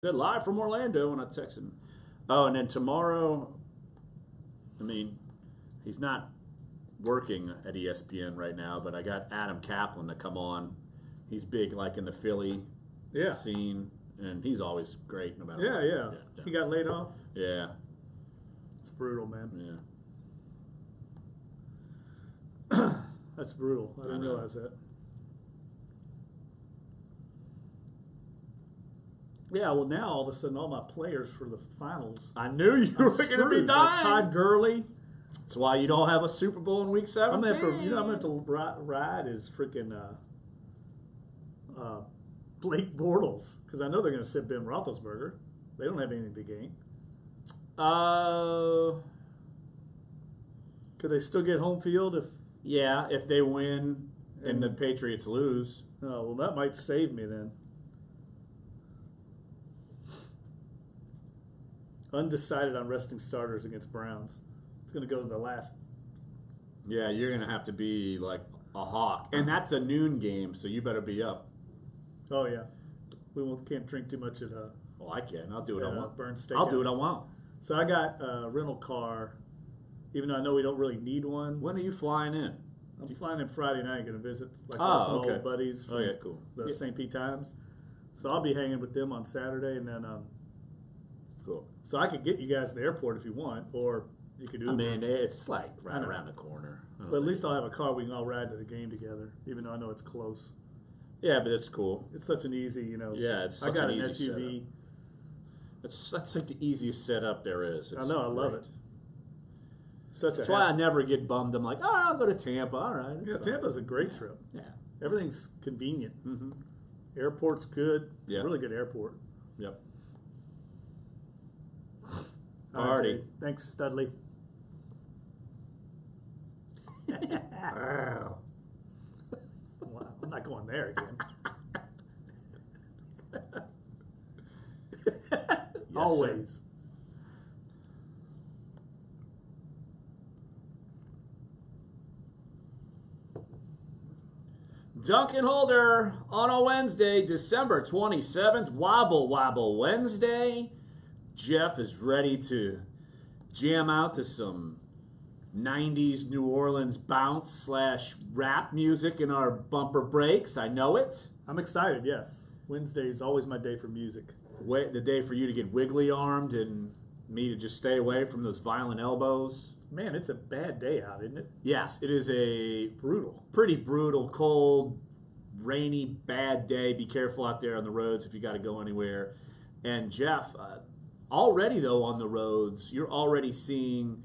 Said live from Orlando, and I texted him. Oh, and then tomorrow, I mean, he's not working at ESPN right now, but I got Adam Kaplan to come on. He's big, like in the Philly scene, and he's always great no matter what. Yeah. He got laid off? Yeah. It's brutal, man. Yeah. That's brutal. I didn't realize that. Yeah, well, now all of a sudden, all my players for the finals. I knew you were going to be dying. Like Todd Gurley. That's why you don't have a Super Bowl in Week 17. I'm gonna have to ride his freaking Blake Bortles because I know they're going to sit Ben Roethlisberger. They don't have anything to gain. Could they still get home field if? Yeah, if they win and the Patriots lose. Oh, well, that might save me then. Undecided on resting starters against Browns. It's going to go to the last. Yeah, you're going to have to be like a hawk. And that's a noon game, so you better be up. Oh, yeah. Can't drink too much at Oh, I can. I'll do what I want. Burn Steakhouse. I'll do what I want. So I got a rental car, even though I know we don't really need one. When are you flying in? I'm flying in Friday night. Going to visit some old buddies from the St. Pete Times. So I'll be hanging with them on Saturday, and then cool. So I could get you guys to the airport if you want, or you could do. I mean, it's like right around the corner. But at least I'll have a car we can all ride to the game together, even though I know it's close. Yeah, but it's cool. It's such an easy, Yeah, it's such I got an an easy SUV. That's like the easiest setup there is. I know, I love it. That's why I never get bummed. I'm like, I'll go to Tampa. All right. Yeah, Tampa's a great trip. Yeah. Everything's convenient. Mm-hmm. Airport's good. It's a really good airport. Yep. Party. Right, thanks, Studley. Wow. I'm not going there again. Yes, always. Sir. Dunc and Holder on a Wednesday, December 27th. Wobble Wobble Wednesday. Jeff is ready to jam out to some 90s New Orleans bounce / rap music in our bumper breaks. I know it. I'm excited, yes. Wednesday is always my day for music. The day for you to get wiggly armed and me to just stay away from those violent elbows. Man, it's a bad day out, isn't it? Yes, it is a pretty brutal, cold, rainy, bad day. Be careful out there on the roads if you got to go anywhere. And Jeff, already though on the roads, you're already seeing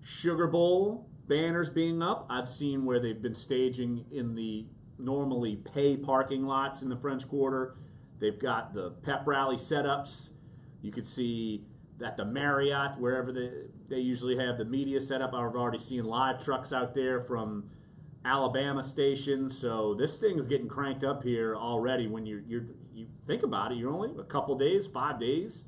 Sugar Bowl banners being up. I've seen where they've been staging in the normally pay parking lots in the French Quarter. They've got the pep rally setups. You could see at the Marriott, wherever they usually have the media set up. I've already seen live trucks out there from Alabama stations. So this thing is getting cranked up here already. When you think about it, you're only a couple days, 5 days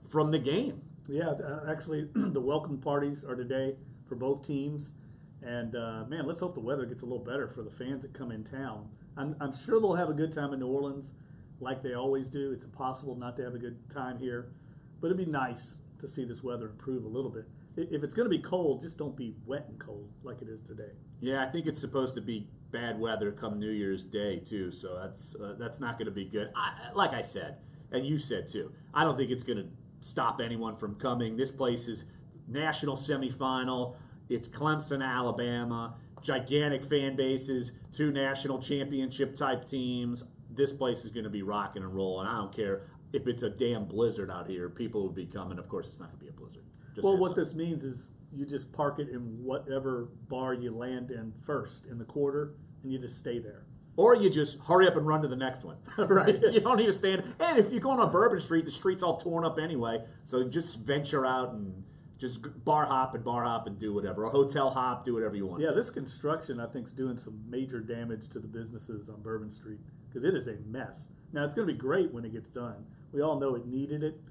from the game. Yeah, actually, the welcome parties are today for both teams. And, man, let's hope the weather gets a little better for the fans that come in town. I'm sure they'll have a good time in New Orleans like they always do. It's impossible not to have a good time here. But it'd be nice to see this weather improve a little bit. If it's going to be cold, just don't be wet and cold like it is today. Yeah, I think it's supposed to be bad weather come New Year's Day, too. So that's not going to be good. Like I said, and you said, too, I don't think it's going to stop anyone from coming. This place is national semifinal. It's Clemson, Alabama, gigantic fan bases, 2 national championship type teams. This place is going to be rocking and rolling. I don't care if it's a damn blizzard out here. People will be coming. Of course, it's not going to be a blizzard. Well, what this means is you just park it in whatever bar you land in first in the quarter, and you just stay there. Or you just hurry up and run to the next one. Right. You don't need to stand. And if you're going on Bourbon Street, the street's all torn up anyway. So just venture out and just bar hop and do whatever. Or hotel hop, do whatever you want. Yeah, this construction, I think, is doing some major damage to the businesses on Bourbon Street because it is a mess. Now, it's going to be great when it gets done. We all know it needed it.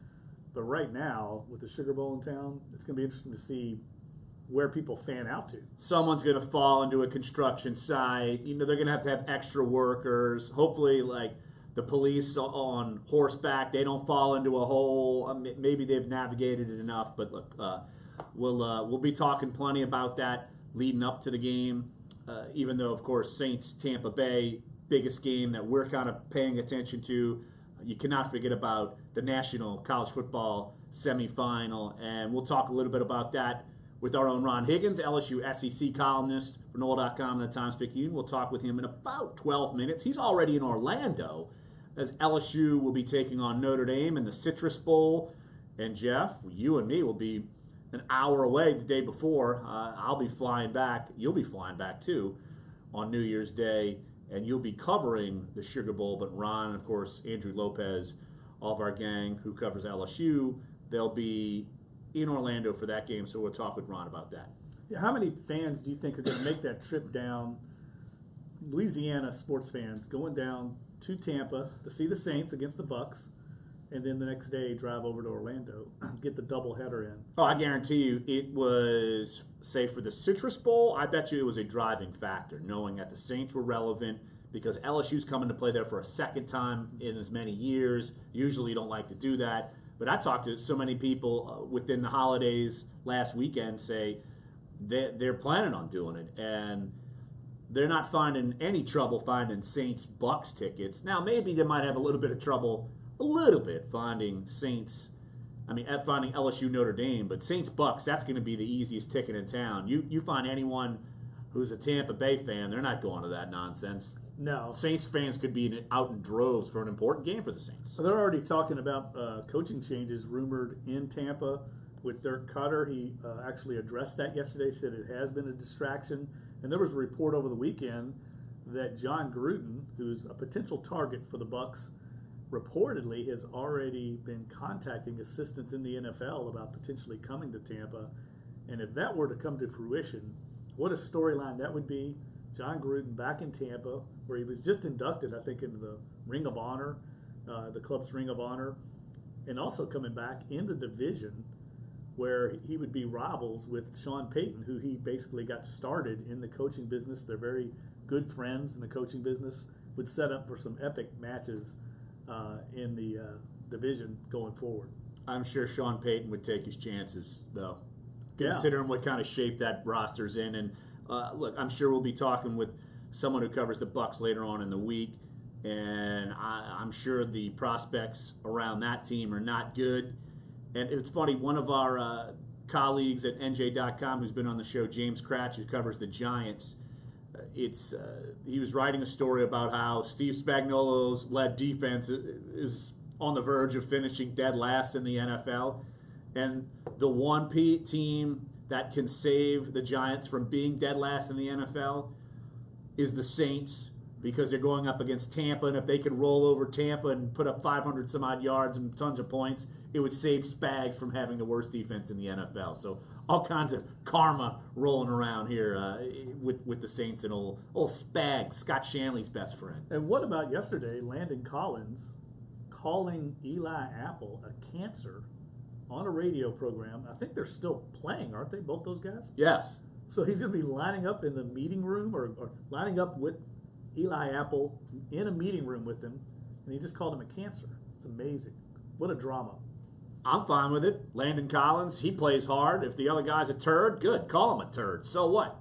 But right now, with the Sugar Bowl in town, it's going to be interesting to see where people fan out to. Someone's going to fall into a construction site. They're going to have extra workers. Hopefully, like the police on horseback, they don't fall into a hole. Maybe they've navigated it enough, but look, we'll be talking plenty about that leading up to the game. Even though, of course, Saints Tampa Bay, biggest game that we're kind of paying attention to. You cannot forget about the National College Football semifinal, and we'll talk a little bit about that with our own Ron Higgins, LSU SEC columnist for NOLA.com and the Times-Picayune. We'll talk with him in about 12 minutes. He's already in Orlando as LSU will be taking on Notre Dame in the Citrus Bowl. And Jeff, you and me will be an hour away the day before. I'll be flying back. You'll be flying back too on New Year's Day, and you'll be covering the Sugar Bowl. But Ron, and of course, Andrew Lopez, all of our gang who covers LSU, they'll be in Orlando for that game, so we'll talk with Ron about that. Yeah, how many fans do you think are going to make that trip down, Louisiana sports fans, going down to Tampa to see the Saints against the Bucks, and then the next day drive over to Orlando, get the doubleheader in? Oh, I guarantee you it was, say, for the Citrus Bowl, I bet you it was a driving factor, knowing that the Saints were relevant because LSU's coming to play there for a second time in as many years. Usually you don't like to do that. But I talked to so many people within the holidays last weekend say they're planning on doing it, and they're not finding any trouble finding Saints-Bucks tickets. Now, maybe they might have a little bit of trouble, finding finding LSU Notre Dame, but Saints-Bucks, that's going to be the easiest ticket in town. You find anyone who's a Tampa Bay fan, they're not going to that nonsense. No. Saints fans could be out in droves for an important game for the Saints. So they're already talking about coaching changes rumored in Tampa with Dirk Cutter. He actually addressed that yesterday, said it has been a distraction. And there was a report over the weekend that John Gruden, who's a potential target for the Bucks, reportedly has already been contacting assistants in the NFL about potentially coming to Tampa. And if that were to come to fruition, what a storyline that would be. John Gruden back in Tampa, where he was just inducted, I think, into the Ring of Honor, the club's Ring of Honor, and also coming back in the division where he would be rivals with Sean Payton, who he basically got started in the coaching business. They're very good friends in the coaching business, would set up for some epic matches in the division going forward. I'm sure Sean Payton would take his chances, though, considering what kind of shape that roster's in. And look, I'm sure we'll be talking with someone who covers the Bucks later on in the week, and I'm sure the prospects around that team are not good. And it's funny, one of our colleagues at NJ.com who's been on the show, James Cratch, who covers the Giants, he was writing a story about how Steve Spagnuolo's led defense is on the verge of finishing dead last in the NFL, and the one team that can save the Giants from being dead last in the NFL is the Saints, because they're going up against Tampa, and if they could roll over Tampa and put up 500 some odd yards and tons of points, it would save Spags from having the worst defense in the NFL. So all kinds of karma rolling around here with the Saints and old Spags, Scott Shanley's best friend. And what about yesterday, Landon Collins calling Eli Apple a cancer on a radio program? I think they're still playing, aren't they, both those guys? Yes. So he's going to be lining up in the meeting room or lining up with Eli Apple in a meeting room with him, and he just called him a cancer. It's amazing. What a drama. I'm fine with it. Landon Collins, he plays hard. If the other guy's a turd, good. Call him a turd. So what?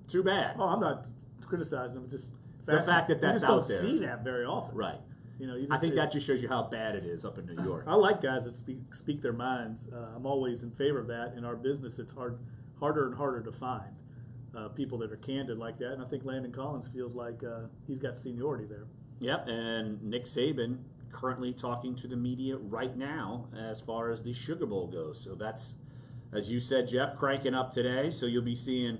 Too bad. Oh, I'm not criticizing him. It's just the fact that that's out there. You just don't see that very often. Right. You know, I think that just shows you how bad it is up in New York. I like guys that speak their minds. I'm always in favor of that. In our business, it's harder and harder to find people that are candid like that. And I think Landon Collins feels like he's got seniority there. Yep, and Nick Saban currently talking to the media right now as far as the Sugar Bowl goes. So that's, as you said, Jeff, cranking up today. So you'll be seeing,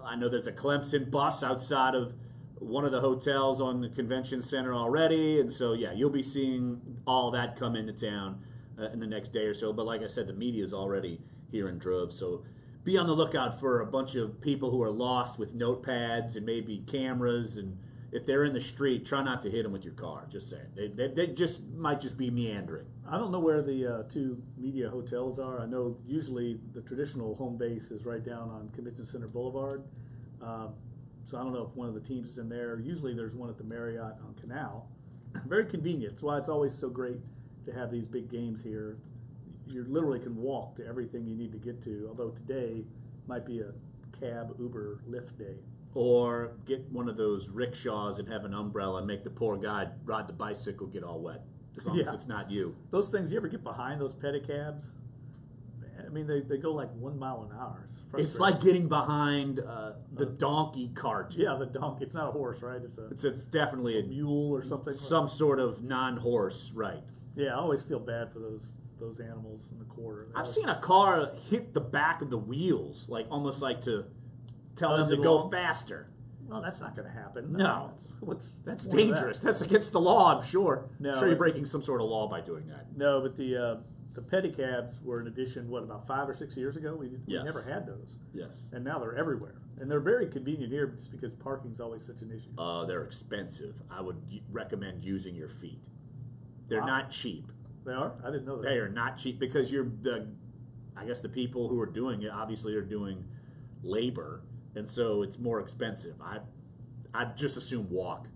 I know there's a Clemson bus outside of one of the hotels on the convention center already. And so, yeah, you'll be seeing all that come into town in the next day or so. But like I said, the media is already here in droves. So be on the lookout for a bunch of people who are lost with notepads and maybe cameras. And if they're in the street, try not to hit them with your car. Just saying. They just might just be meandering. I don't know where the two media hotels are. I know usually the traditional home base is right down on Convention Center Boulevard. So I don't know if one of the teams is in there. Usually there's one at the Marriott on Canal. very convenient. That's why it's always so great to have these big games here. You literally can walk to everything you need to get to, although today might be a cab, Uber, Lyft day. Or get one of those rickshaws and have an umbrella and make the poor guy ride the bicycle get all wet, as long as it's not you. Those things, you ever get behind those pedicabs? I mean, they go like 1 mile an hour. It's like getting behind the donkey cart. Yeah, the donkey. It's not a horse, right? It's definitely a mule or something. Some sort of non-horse, right? Yeah, I always feel bad for those animals in the quarter. I've seen a car hit the back of the wheels, like almost like to tell them to go faster. Well, that's not going to happen. No, that's dangerous. That? That's against the law, I'm sure. No, I'm sure you're breaking some sort of law by doing that. No, but the pedicabs were an addition, about 5 or 6 years ago? We never had those. Yes. And now they're everywhere. And they're very convenient here just because parking's always such an issue. They're expensive. I would recommend using your feet. They're not cheap. They are? I didn't know that. They are not cheap because I guess the people who are doing it, obviously are doing labor, and so it's more expensive. I'd just assume walk.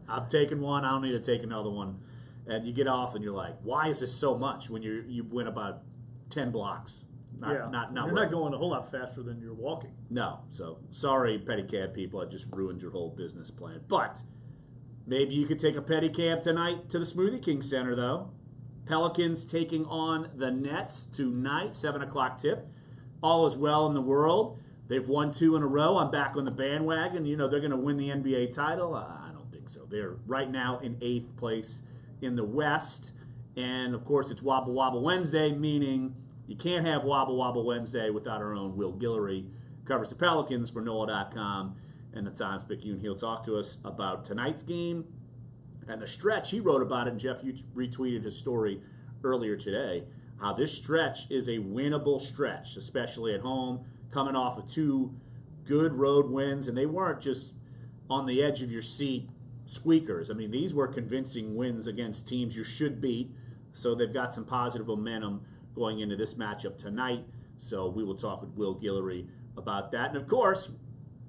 I've taken one. I don't need to take another one. And you get off, and you're like, "Why is this so much?" When you went about 10 blocks. You're not going a whole lot faster than you're walking. No. So sorry, pedicab people. I just ruined your whole business plan. But maybe you could take a pedicab tonight to the Smoothie King Center, though. Pelicans taking on the Nets tonight, 7 o'clock tip. All is well in the world. They've won 2 in a row. I'm back on the bandwagon. They're going to win the NBA title. I don't think so. They're right now in 8th place in the West. And, of course, it's Wobble Wobble Wednesday, meaning you can't have Wobble Wobble Wednesday without our own Will Guillory. Covers the Pelicans for NOLA.com and the Times-Picayune. He'll talk to us about tonight's game and the stretch. He wrote about it, and Jeff, you retweeted his story earlier today, how this stretch is a winnable stretch, especially at home, coming off of 2 good road wins, and they weren't just on the edge of your seat squeakers. I mean, these were convincing wins against teams you should beat, so they've got some positive momentum going into this matchup tonight. So we will talk with Will Guillory about that. And, of course,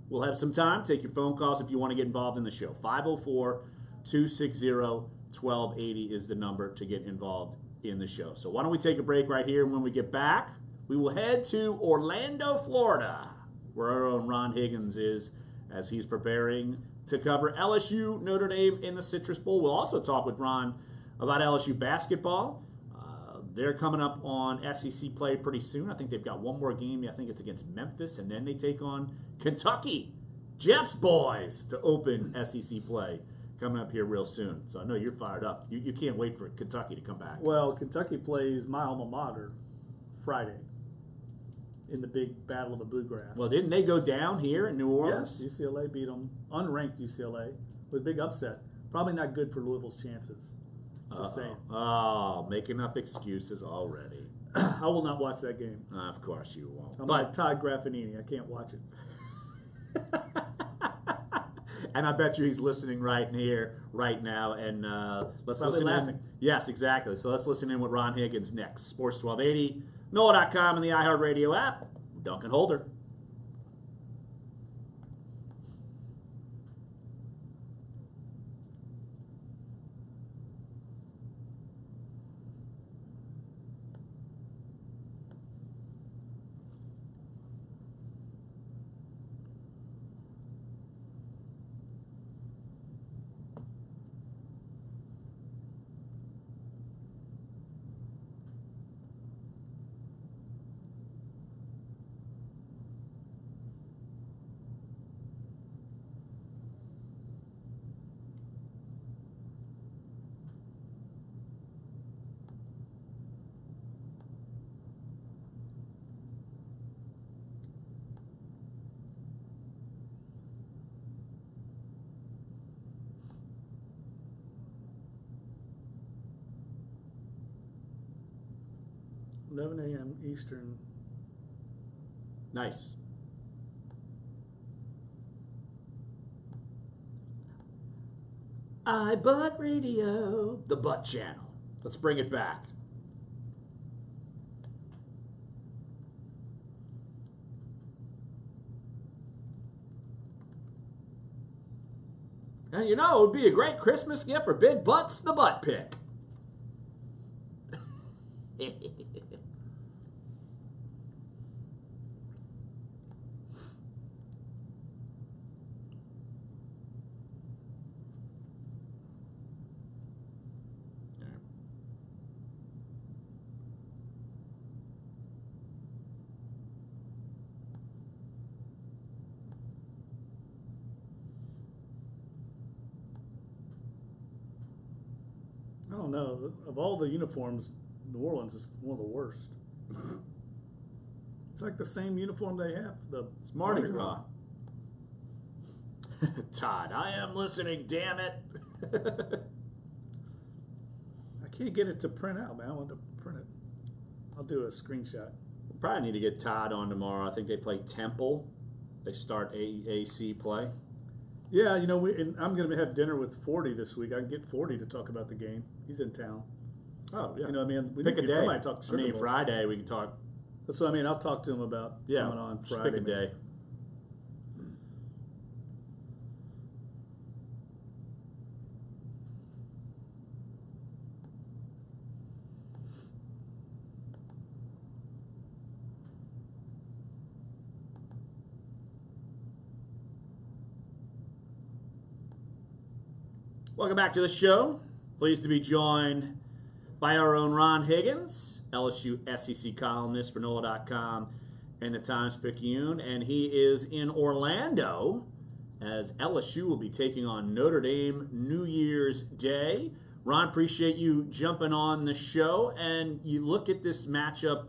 we'll have some time. Take your phone calls if you want to get involved in the show. 504-260-1280 is the number to get involved in the show. So why don't we take a break right here, and when we get back, we will head to Orlando, Florida, where our own Ron Higgins is, as he's preparing to cover LSU Notre Dame in the Citrus Bowl. We'll also talk with Ron about LSU basketball. They're coming up on SEC play pretty soon. I think they've got one more game. I think it's against Memphis, and then they take on Kentucky. Jeff's boys to open SEC play coming up here real soon. So I know you're fired up. You can't wait for Kentucky to come back. Well, Kentucky plays my alma mater Friday in the big Battle of the Bluegrass. Well, didn't they go down here in New Orleans? Yes, UCLA beat them, unranked UCLA, with a big upset. Probably not good for Louisville's chances. Just saying. Oh, making up excuses already. I will not watch that game. Of course you won't. I'm like Todd Graffinini. I can't watch it. And I bet you he's listening right here, right now. And let's probably listen laughing. in. Yes, exactly. So let's listen in with Ron Higgins next. Sports 1280, NOLA.com, and the iHeartRadio app. Dunc and Holder. $11 a.m. Eastern. Nice. iButt Radio, the Butt Channel. Let's bring it back. And you know, it would be a great Christmas gift for Big Butts, the butt pick. I don't know. Of all the uniforms, New Orleans is one of the worst. It's like the same uniform they have. It's Mardi Gras. Todd, I am listening, damn it. I can't get it to print out, man. I want to print it. I'll do a screenshot. We'll probably need to get Todd on tomorrow. I think they play Temple. They start AAC play. Yeah, you know, and I'm going to have dinner with 40 this week. I can get 40 to talk about the game. He's in town. Oh, yeah. You know what I mean? We Pick need a to get day. somebody to talk to Sugar Bowl. Friday we can talk. That's what I mean. I'll talk to him about coming on just Friday. pick a day. Welcome back to the show. Pleased to be joined by our own Ron Higgins, LSU SEC columnist for NOLA.com and the Times-Picayune, and he is in Orlando as LSU will be taking on Notre Dame New Year's Day. Ron, appreciate you jumping on the show, and you look at this matchup,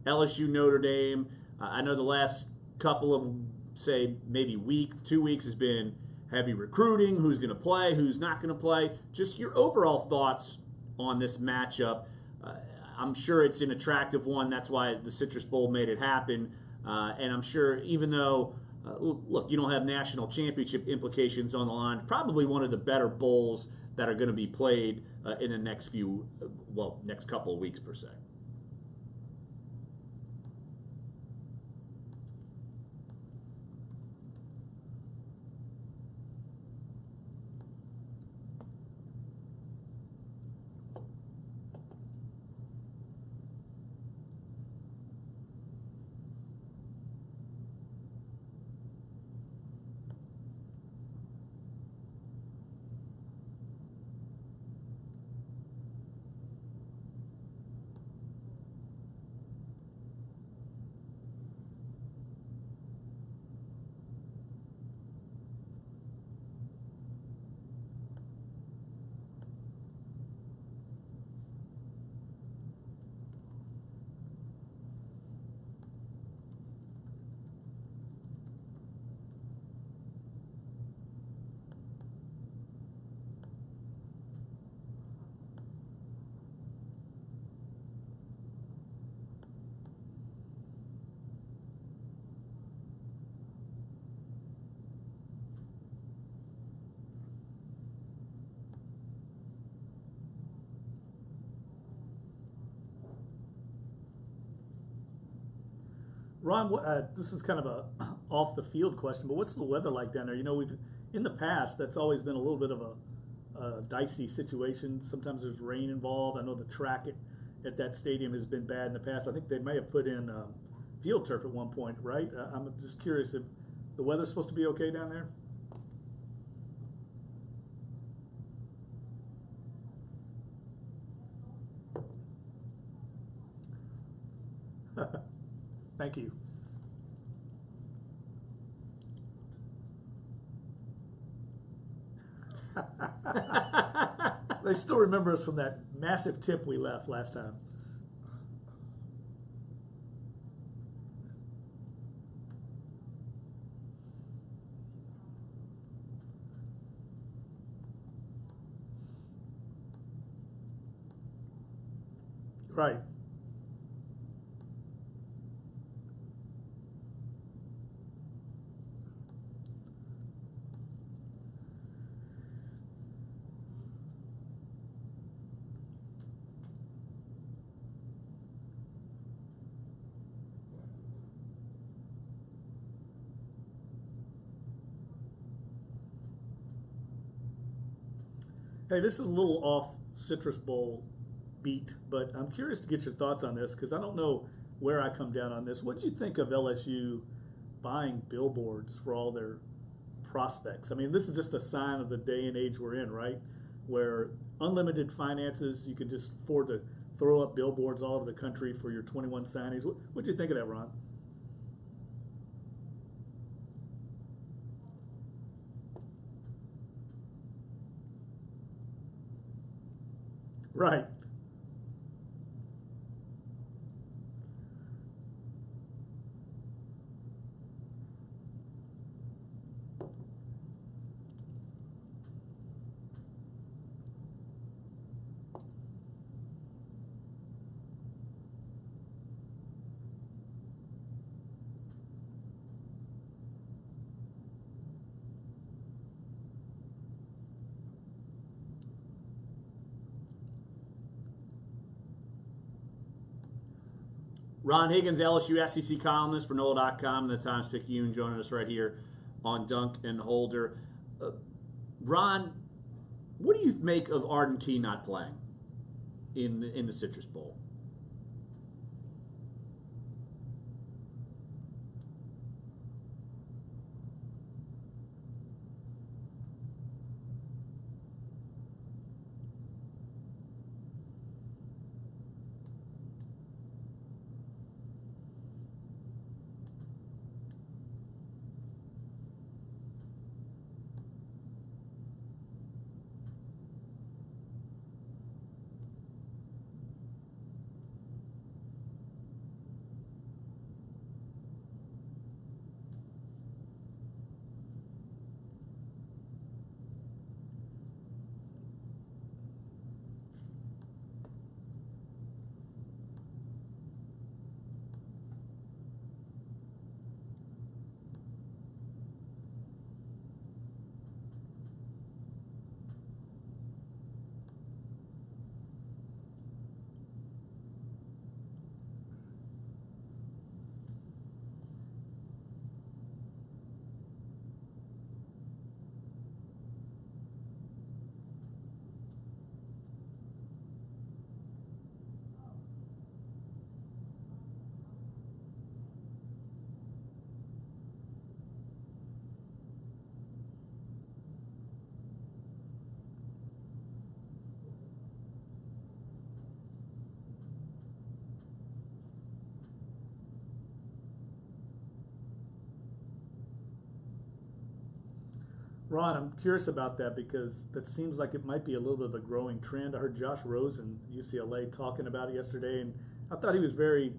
LSU Notre Dame. I know the last couple of, say, maybe week, 2 weeks has been heavy recruiting, who's going to play, who's not going to play. Just your overall thoughts on this matchup. I'm sure it's an attractive one. That's why the Citrus Bowl made it happen. And I'm sure even though, look, you don't have national championship implications on the line, probably one of the better bowls that are going to be played in the next next couple of weeks per se. Ron, this is kind of a off the field question, but what's the weather like down there? You know, we've in the past that's always been a little bit of a dicey situation. Sometimes there's rain involved. I know the track at that stadium has been bad in the past. I think they may have put in field turf at one point, right? I'm just curious if the weather's supposed to be okay down there. Thank you. They still remember us from that massive tip we left last time. Right. Hey, this is a little off Citrus Bowl beat, but I'm curious to get your thoughts on this because I don't know where I come down on this. What did you think of LSU buying billboards for all their prospects? I mean, this is just a sign of the day and age we're in, right? Where unlimited finances, you can just afford to throw up billboards all over the country for your 21 signings. What do you think of that, Ron? Right. Ron Higgins, LSU SEC columnist for NOLA.com, and the Times Picayune, joining us right here on Dunc and Holder. Ron, what do you make of Arden Key not playing in the Citrus Bowl? Ron, I'm curious about that because that seems like it might be a little bit of a growing trend. I heard Josh Rosen, UCLA, talking about it yesterday, and I thought he was very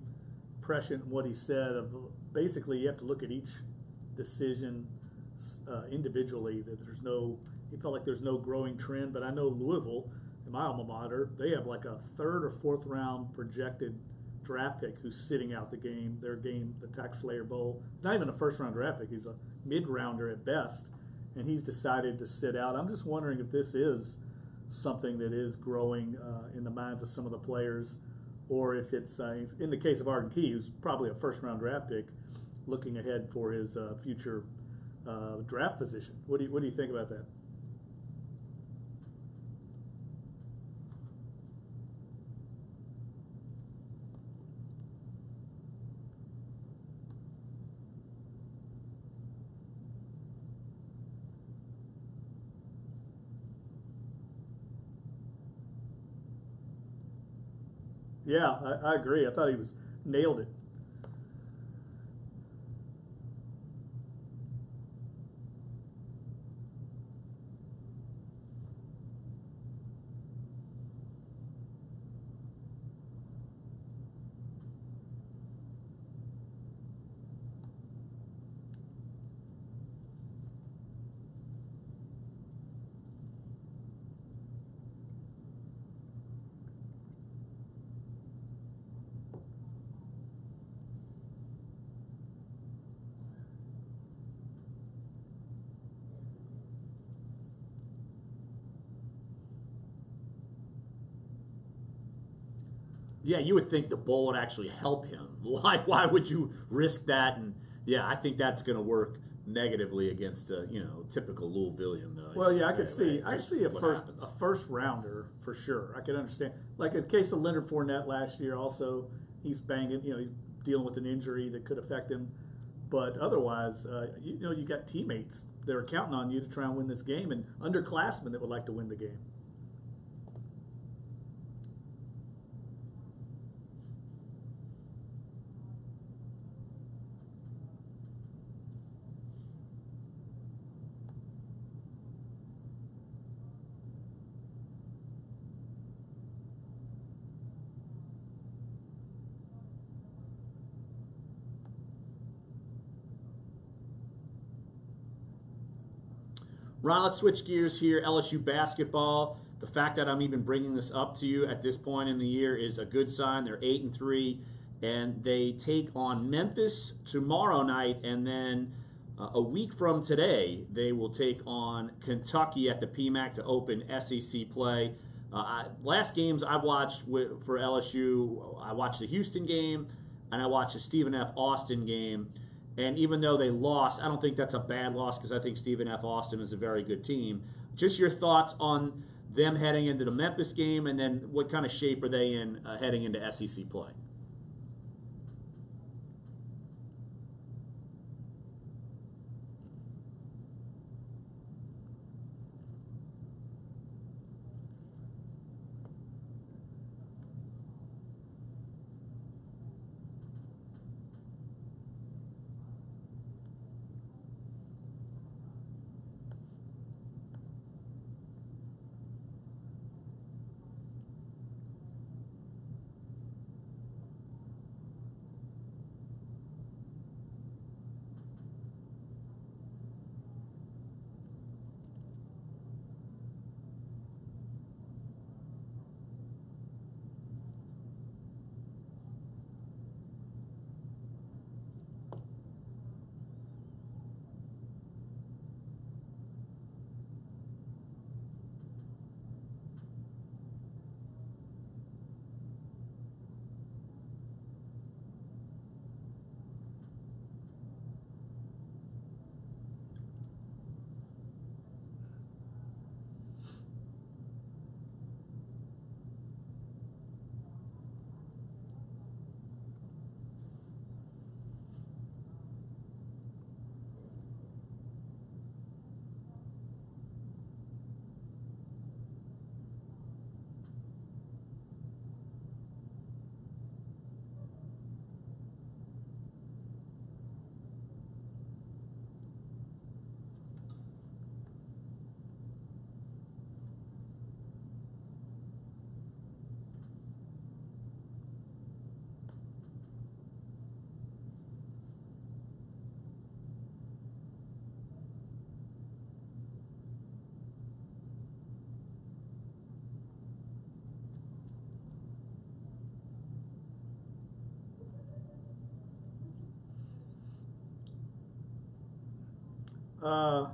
prescient in what he said. Of basically, you have to look at each decision individually. That there's no, he felt like there's no growing trend. But I know Louisville, in my alma mater, they have like a third or fourth round projected draft pick who's sitting out their game, the Tax Slayer Bowl. He's not even a first round draft pick; he's a mid rounder at best. And he's decided to sit out. I'm just wondering if this is something that is growing in the minds of some of the players, or if it's, in the case of Arden Key, who's probably a first-round draft pick, looking ahead for his future draft position. What do you think about that? Yeah, I agree. I thought he was nailed it. Yeah, you would think the bowl would actually help him. Why would you risk that? And yeah, I think that's going to work negatively against typical Louisvillian though. Well, yeah, I could see. I just see a what first happens. a first rounder for sure. I could understand. Like in the case of Leonard Fournette last year, also he's banging. He's dealing with an injury that could affect him. But otherwise, you got teammates that are counting on you to try and win this game, and underclassmen that would like to win the game. Ron, let's switch gears here. LSU basketball. The fact that I'm even bringing this up to you at this point in the year is a good sign. They're 8-3, and they take on Memphis tomorrow night, and then a week from today, they will take on Kentucky at the PMAC to open SEC play. Last games I've watched for LSU, I watched the Houston game, and I watched the Stephen F. Austin game. And even though they lost, I don't think that's a bad loss because I think Stephen F. Austin is a very good team. Just your thoughts on them heading into the Memphis game, and then what kind of shape are they in heading into SEC play?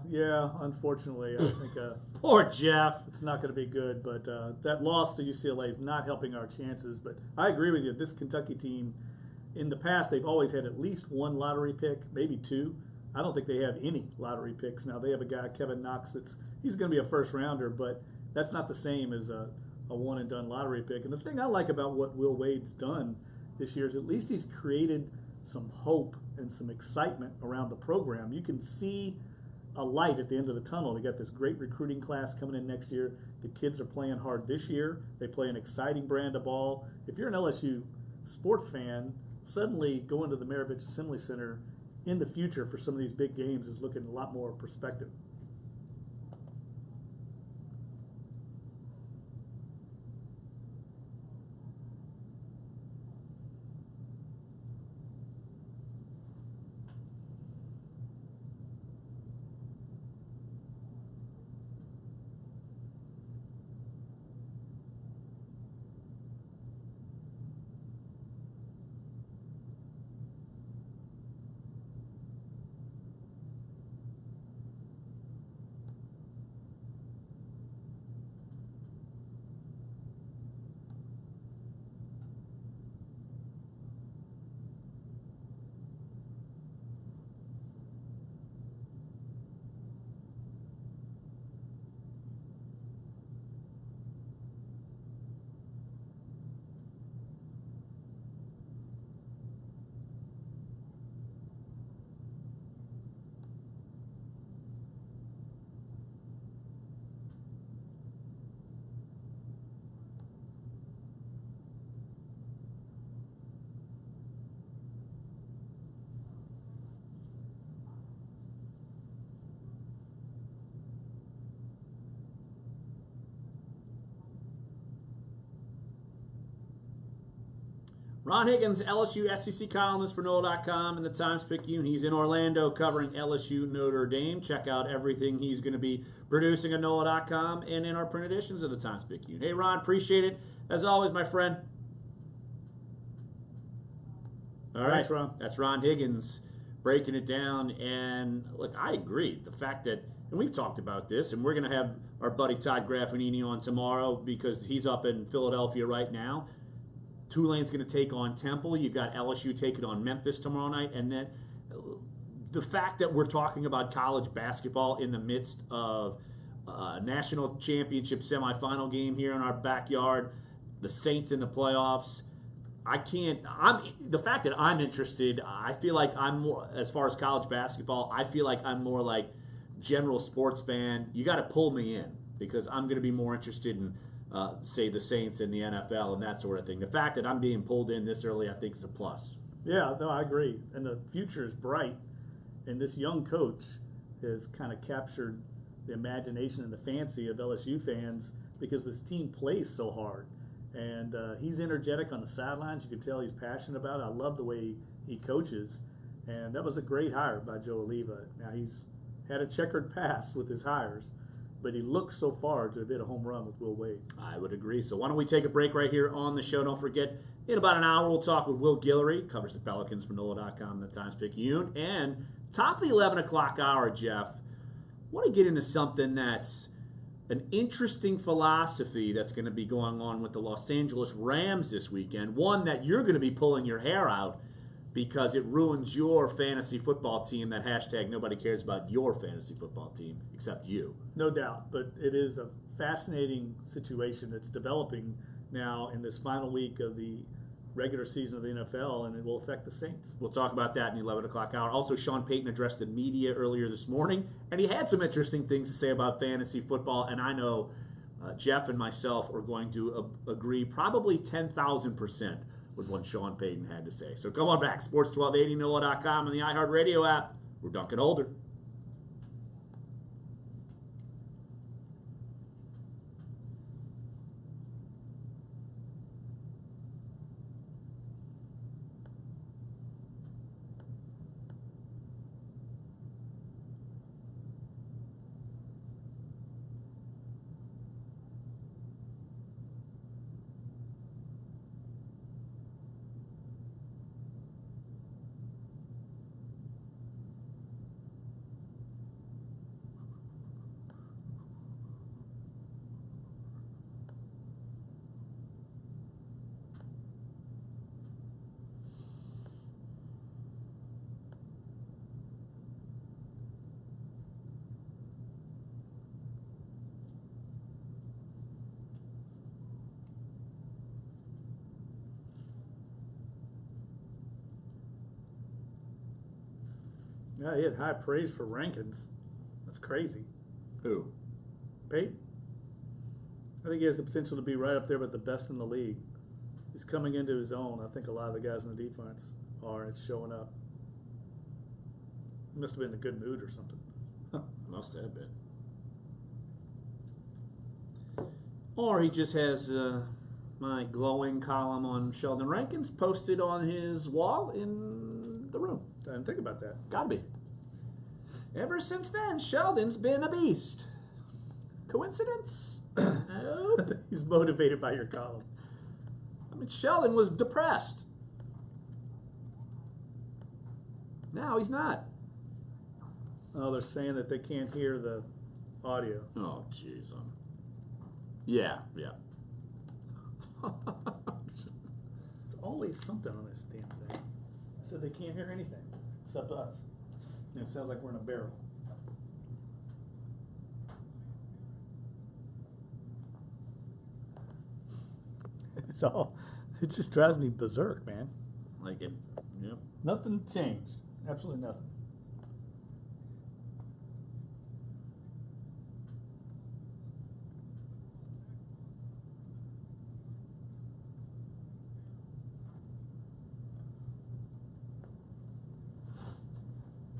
Yeah, unfortunately, I think Poor Jeff. it's not going to be good. But that loss to UCLA is not helping our chances. But I agree with you. This Kentucky team, in the past, they've always had at least one lottery pick, maybe two. I don't think they have any lottery picks now. They have a guy, Kevin Knox, he's going to be a first rounder, but that's not the same as a one and done lottery pick. And the thing I like about what Will Wade's done this year is at least he's created some hope and some excitement around the program. You can see a light at the end of the tunnel. They got this great recruiting class coming in next year. The kids are playing hard this year. They play an exciting brand of ball. If you're an LSU sports fan, suddenly going to the Maravich Assembly Center in the future for some of these big games is looking a lot more perspective. Ron Higgins, LSU SEC columnist for NOLA.com and the Times-Picayune. He's in Orlando covering LSU Notre Dame. Check out everything he's going to be producing at NOLA.com and in our print editions of the Times-Picayune. Hey, Ron, appreciate it. As always, my friend. All right, Thanks, Ron. That's Ron Higgins breaking it down. And, look, I agree. The fact that, and we've talked about this, and we're going to have our buddy Todd Graffanini on tomorrow because he's up in Philadelphia right now. Tulane's going to take on Temple. You've got LSU taking on Memphis tomorrow night. And then the fact that we're talking about college basketball in the midst of a national championship semifinal game here in our backyard, the Saints in the playoffs, the fact that I'm interested, I feel like I'm more, as far as college basketball, I feel like I'm more like general sports fan. You got to pull me in because I'm going to be more interested in say the Saints and the NFL and that sort of thing. The fact that I'm being pulled in this early, I think, is a plus. Yeah, no, I agree. And the future is bright. And this young coach has kind of captured the imagination and the fancy of LSU fans because this team plays so hard. And he's energetic on the sidelines. You can tell he's passionate about it. I love the way he coaches. And that was a great hire by Joe Oliva. Now, he's had a checkered past with his hires, but he looks so far to have hit a home run with Will Wade. I would agree. So why don't we take a break right here on the show? Don't forget, in about an hour, we'll talk with Will Guillory, covers the Pelicans for NOLA.com, the Times-Picayune. And top of the 11 o'clock hour, Jeff, I want to get into something that's an interesting philosophy that's going to be going on with the Los Angeles Rams this weekend. One that you're going to be pulling your hair out because it ruins your fantasy football team. That hashtag, nobody cares about your fantasy football team except you. No doubt, but it is a fascinating situation that's developing now in this final week of the regular season of the NFL, and it will affect the Saints. We'll talk about that in the 11 o'clock hour. Also, Sean Payton addressed the media earlier this morning, and he had some interesting things to say about fantasy football, and I know Jeff and myself are going to agree probably 10,000% with what Sean Payton had to say. So come on back. Sports 1280, NOLA.com, and the iHeartRadio app. We're Dunc and Holder. Yeah, he had high praise for Rankins. That's crazy. Who? Payton. I think he has the potential to be right up there with the best in the league. He's coming into his own. I think a lot of the guys in the defense are. It's showing up. He must have been in a good mood or something. Must have been. Or he just has my glowing column on Sheldon Rankins posted on his wall in the room. I didn't think about that. Gotta be. Ever since then, Sheldon's been a beast. Coincidence? Nope. He's motivated by your column. I mean, Sheldon was depressed. Now he's not. Oh, they're saying that they can't hear the audio. Oh, jeez. Yeah. It's always something on this damn thing. Said they can't hear anything except us. And it sounds like we're in a barrel. It just drives me berserk, man. Like it. Yep. Nothing changed. Absolutely nothing.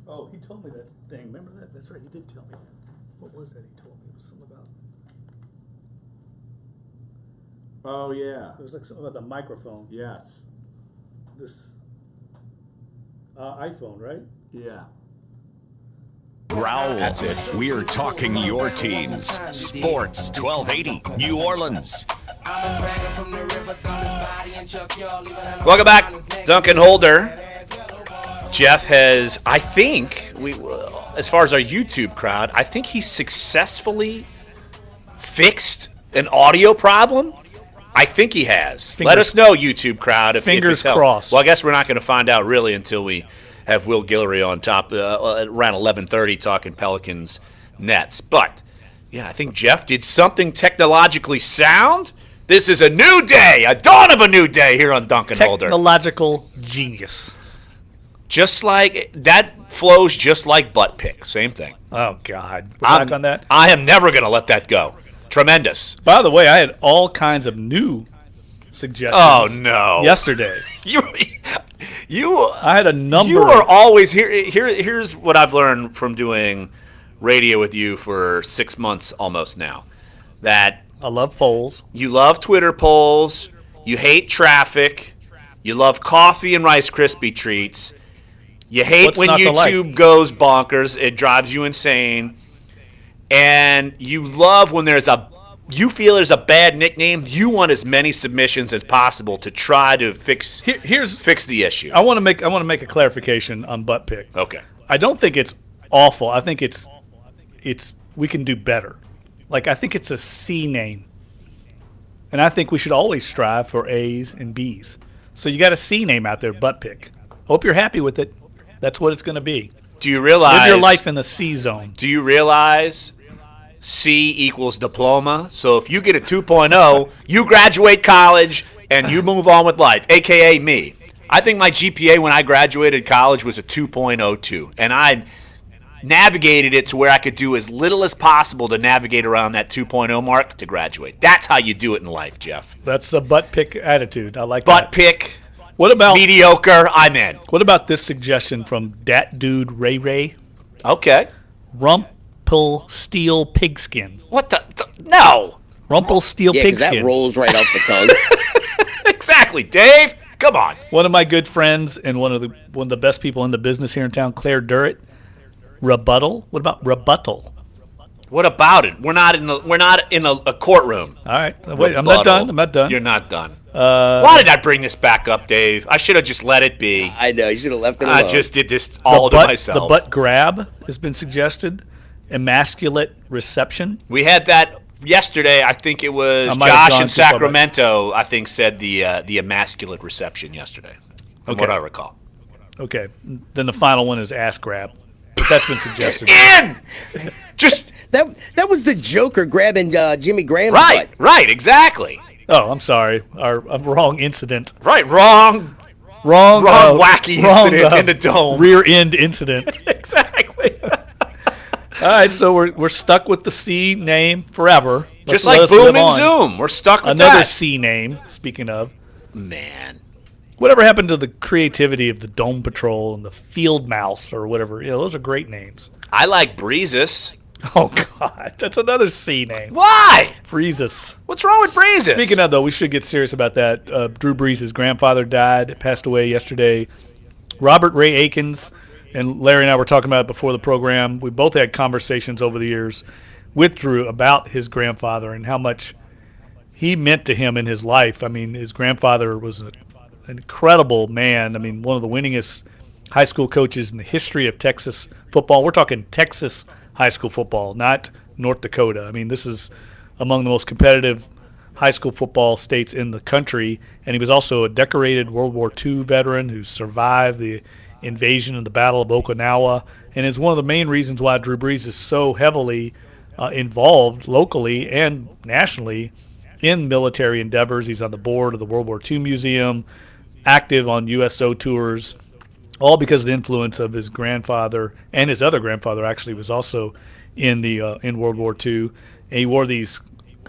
Oh, he told me that thing. Remember that? That's right. He did tell me that. What was that he told me? It was something about. Oh, yeah. It was like something about the microphone. Yes. this iPhone, right? Yeah. Growl. That's it. We're talking your teams. Sports 1280 New Orleans. Welcome back, Dunc and Holder. Jeff has, I think, as far as our YouTube crowd, I think he successfully fixed an audio problem. I think he has. Let us know, YouTube crowd. Fingers crossed. Well, I guess we're not going to find out really until we have Will Guillory on top around 11:30 talking Pelicans Nets. But, yeah, I think Jeff did something technologically sound. This is a new day, a dawn of a new day here on Dunc and Holder. Technological genius. Just like, that flows just like butt pick. Same thing. Oh, God. We're back on that? I am never going to let that go. Tremendous. By the way, I had all kinds of new suggestions. Oh, no. Yesterday. I had a number. You are always here. Here's what I've learned from doing radio with you for 6 months almost now. That I love polls. You love Twitter polls. You hate traffic. You love coffee and Rice Krispie treats. You hate when YouTube goes bonkers. It drives you insane. And you love when you feel there's a bad nickname. You want as many submissions as possible to try to fix the issue. I want to make a clarification on butt pick. Okay. I don't think it's awful. I think it's we can do better. Like, I think it's a C name. And I think we should always strive for A's and B's. So you got a C name out there, butt pick. Hope you're happy with it. That's what it's going to be. Do you realize? Live your life in the C zone. Do you realize C equals diploma? So if you get a 2.0, you graduate college and you move on with life, a.k.a. me. I think my GPA when I graduated college was a 2.02, and I navigated it to where I could do as little as possible to navigate around that 2.0 mark to graduate. That's how you do it in life, Jeff. That's a butt pick attitude. I like butt pick. What about mediocre? I'm in. What about this suggestion from Dat Dude Ray Ray? Okay. Rumpel-steel pigskin. What the no. Rumpel-steel pigskin. That rolls right off the tongue. Exactly, Dave. Come on. One of my good friends and one of the best people in the business here in town, Claire Durrett. Rebuttal. What about rebuttal? What about it? We're not in a courtroom. All right. Wait, I'm not done. You're not done. Why did I bring this back up, Dave? I should have just let it be. I know. You should have left it alone. I just did this all to myself. The butt grab has been suggested. Emasculate reception. We had that yesterday. I think it was Josh in Sacramento, I think, said the emasculate reception yesterday, from what I recall. Okay. Then the final one is ass grab. That's been suggested. Just that was the Joker grabbing Jimmy Graham's butt. Right, exactly. Oh, I'm sorry. I'm wrong incident. Right, wrong wacky incident in the dome. Rear end incident. Exactly. All right, so we're stuck with the C name forever. Just like Boom and Zoom. We're stuck with another C name, speaking of. Man. Whatever happened to the creativity of the Dome Patrol and the Field Mouse or whatever? Those are great names. I like Breezus. Oh, God. That's another C name. Why? Breezus. What's wrong with Breezus? Speaking of, though, we should get serious about that. Drew Brees' grandfather died, passed away yesterday. Robert Ray Akins and Larry and I were talking about it before the program. We both had conversations over the years with Drew about his grandfather and how much he meant to him in his life. I mean, his grandfather was an incredible man. I mean, one of the winningest high school coaches in the history of Texas football. We're talking Texas high school football, not North Dakota. I mean, this is among the most competitive high school football states in the country. And he was also a decorated World War II veteran who survived the invasion of the Battle of Okinawa, and is one of the main reasons why Drew Brees is so heavily involved locally and nationally in military endeavors. He's on the board of the World War II Museum, active on USO tours, all because of the influence of his grandfather, and his other grandfather actually was also in World War II. And he wore these,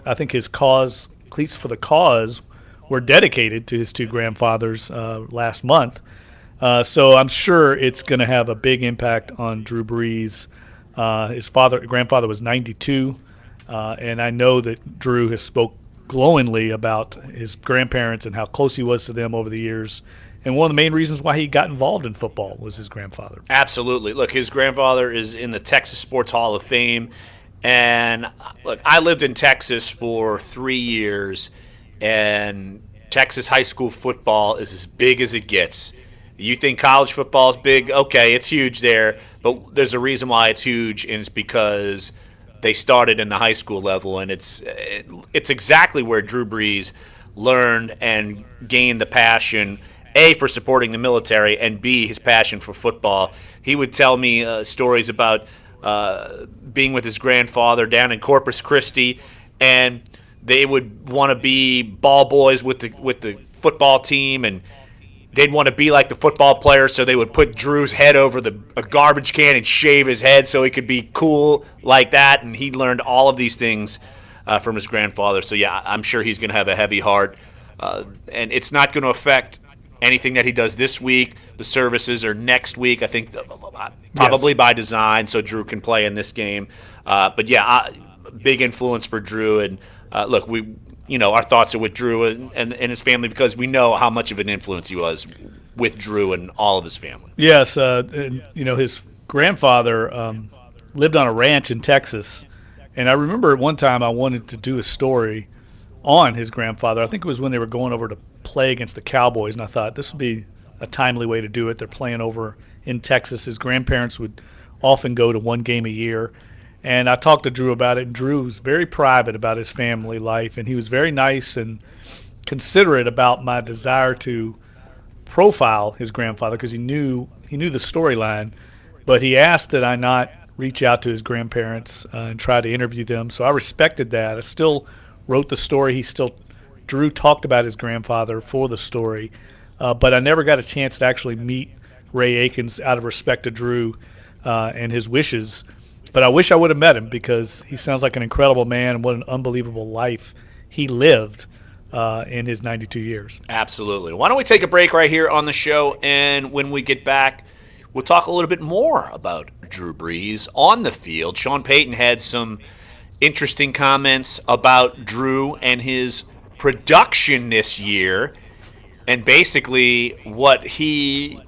I think his cleats for the cause were dedicated to his two grandfathers last month. So I'm sure it's going to have a big impact on Drew Brees. His grandfather was 92, and I know that Drew has spoke glowingly about his grandparents and how close he was to them over the years, And one of the main reasons why he got involved in football was his grandfather. Absolutely. Look, his grandfather is in the Texas Sports Hall of Fame. And, look, I lived in Texas for 3 years, and Texas high school football is as big as it gets. You think college football is big? Okay, it's huge there. But there's a reason why it's huge, and it's because they started in the high school level. And it's exactly where Drew Brees learned and gained the passion, A, for supporting the military, and B, his passion for football. He would tell me stories about being with his grandfather down in Corpus Christi, and they would want to be ball boys with the football team, and they'd want to be like the football player, so they would put Drew's head over a garbage can and shave his head so he could be cool like that, and he learned all of these things from his grandfather. So, yeah, I'm sure he's going to have a heavy heart, and it's not going to affect anything that he does this week. The services are next week, I think, probably by design, so Drew can play in this game. But, yeah, big influence for Drew. And, look, our thoughts are with Drew and his family because we know how much of an influence he was with Drew and all of his family. Yes, his grandfather lived on a ranch in Texas. And I remember one time I wanted to do a story on his grandfather. I think it was when they were going over to play against the Cowboys, and I thought this would be a timely way to do it. They're playing over in Texas. His grandparents would often go to one game a year, and I talked to Drew about it, and Drew was very private about his family life, and he was very nice and considerate about my desire to profile his grandfather because he knew the storyline, but he asked that I not reach out to his grandparents and try to interview them, so I respected that. I still wrote the story. Drew talked about his grandfather for the story, but I never got a chance to actually meet Ray Akins out of respect to Drew and his wishes. But I wish I would have met him because he sounds like an incredible man and what an unbelievable life he lived in his 92 years. Absolutely. Why don't we take a break right here on the show, and when we get back, we'll talk a little bit more about Drew Brees on the field. Sean Payton had some interesting comments about Drew and his production this year, and basically what he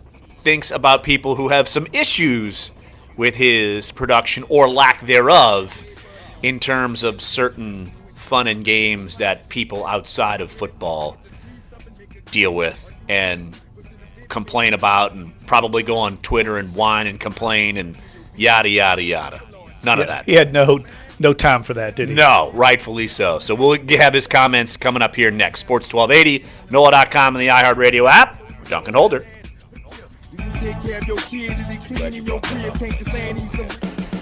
thinks about people who have some issues with his production or lack thereof in terms of certain fun and games that people outside of football deal with and complain about and probably go on Twitter and whine and complain and yada, yada, yada. None of that. He had no time for that, did he? No, rightfully so. So we'll have his comments coming up here next. Sports 1280, NOLA.com, and the iHeartRadio app. Dunc and Holder.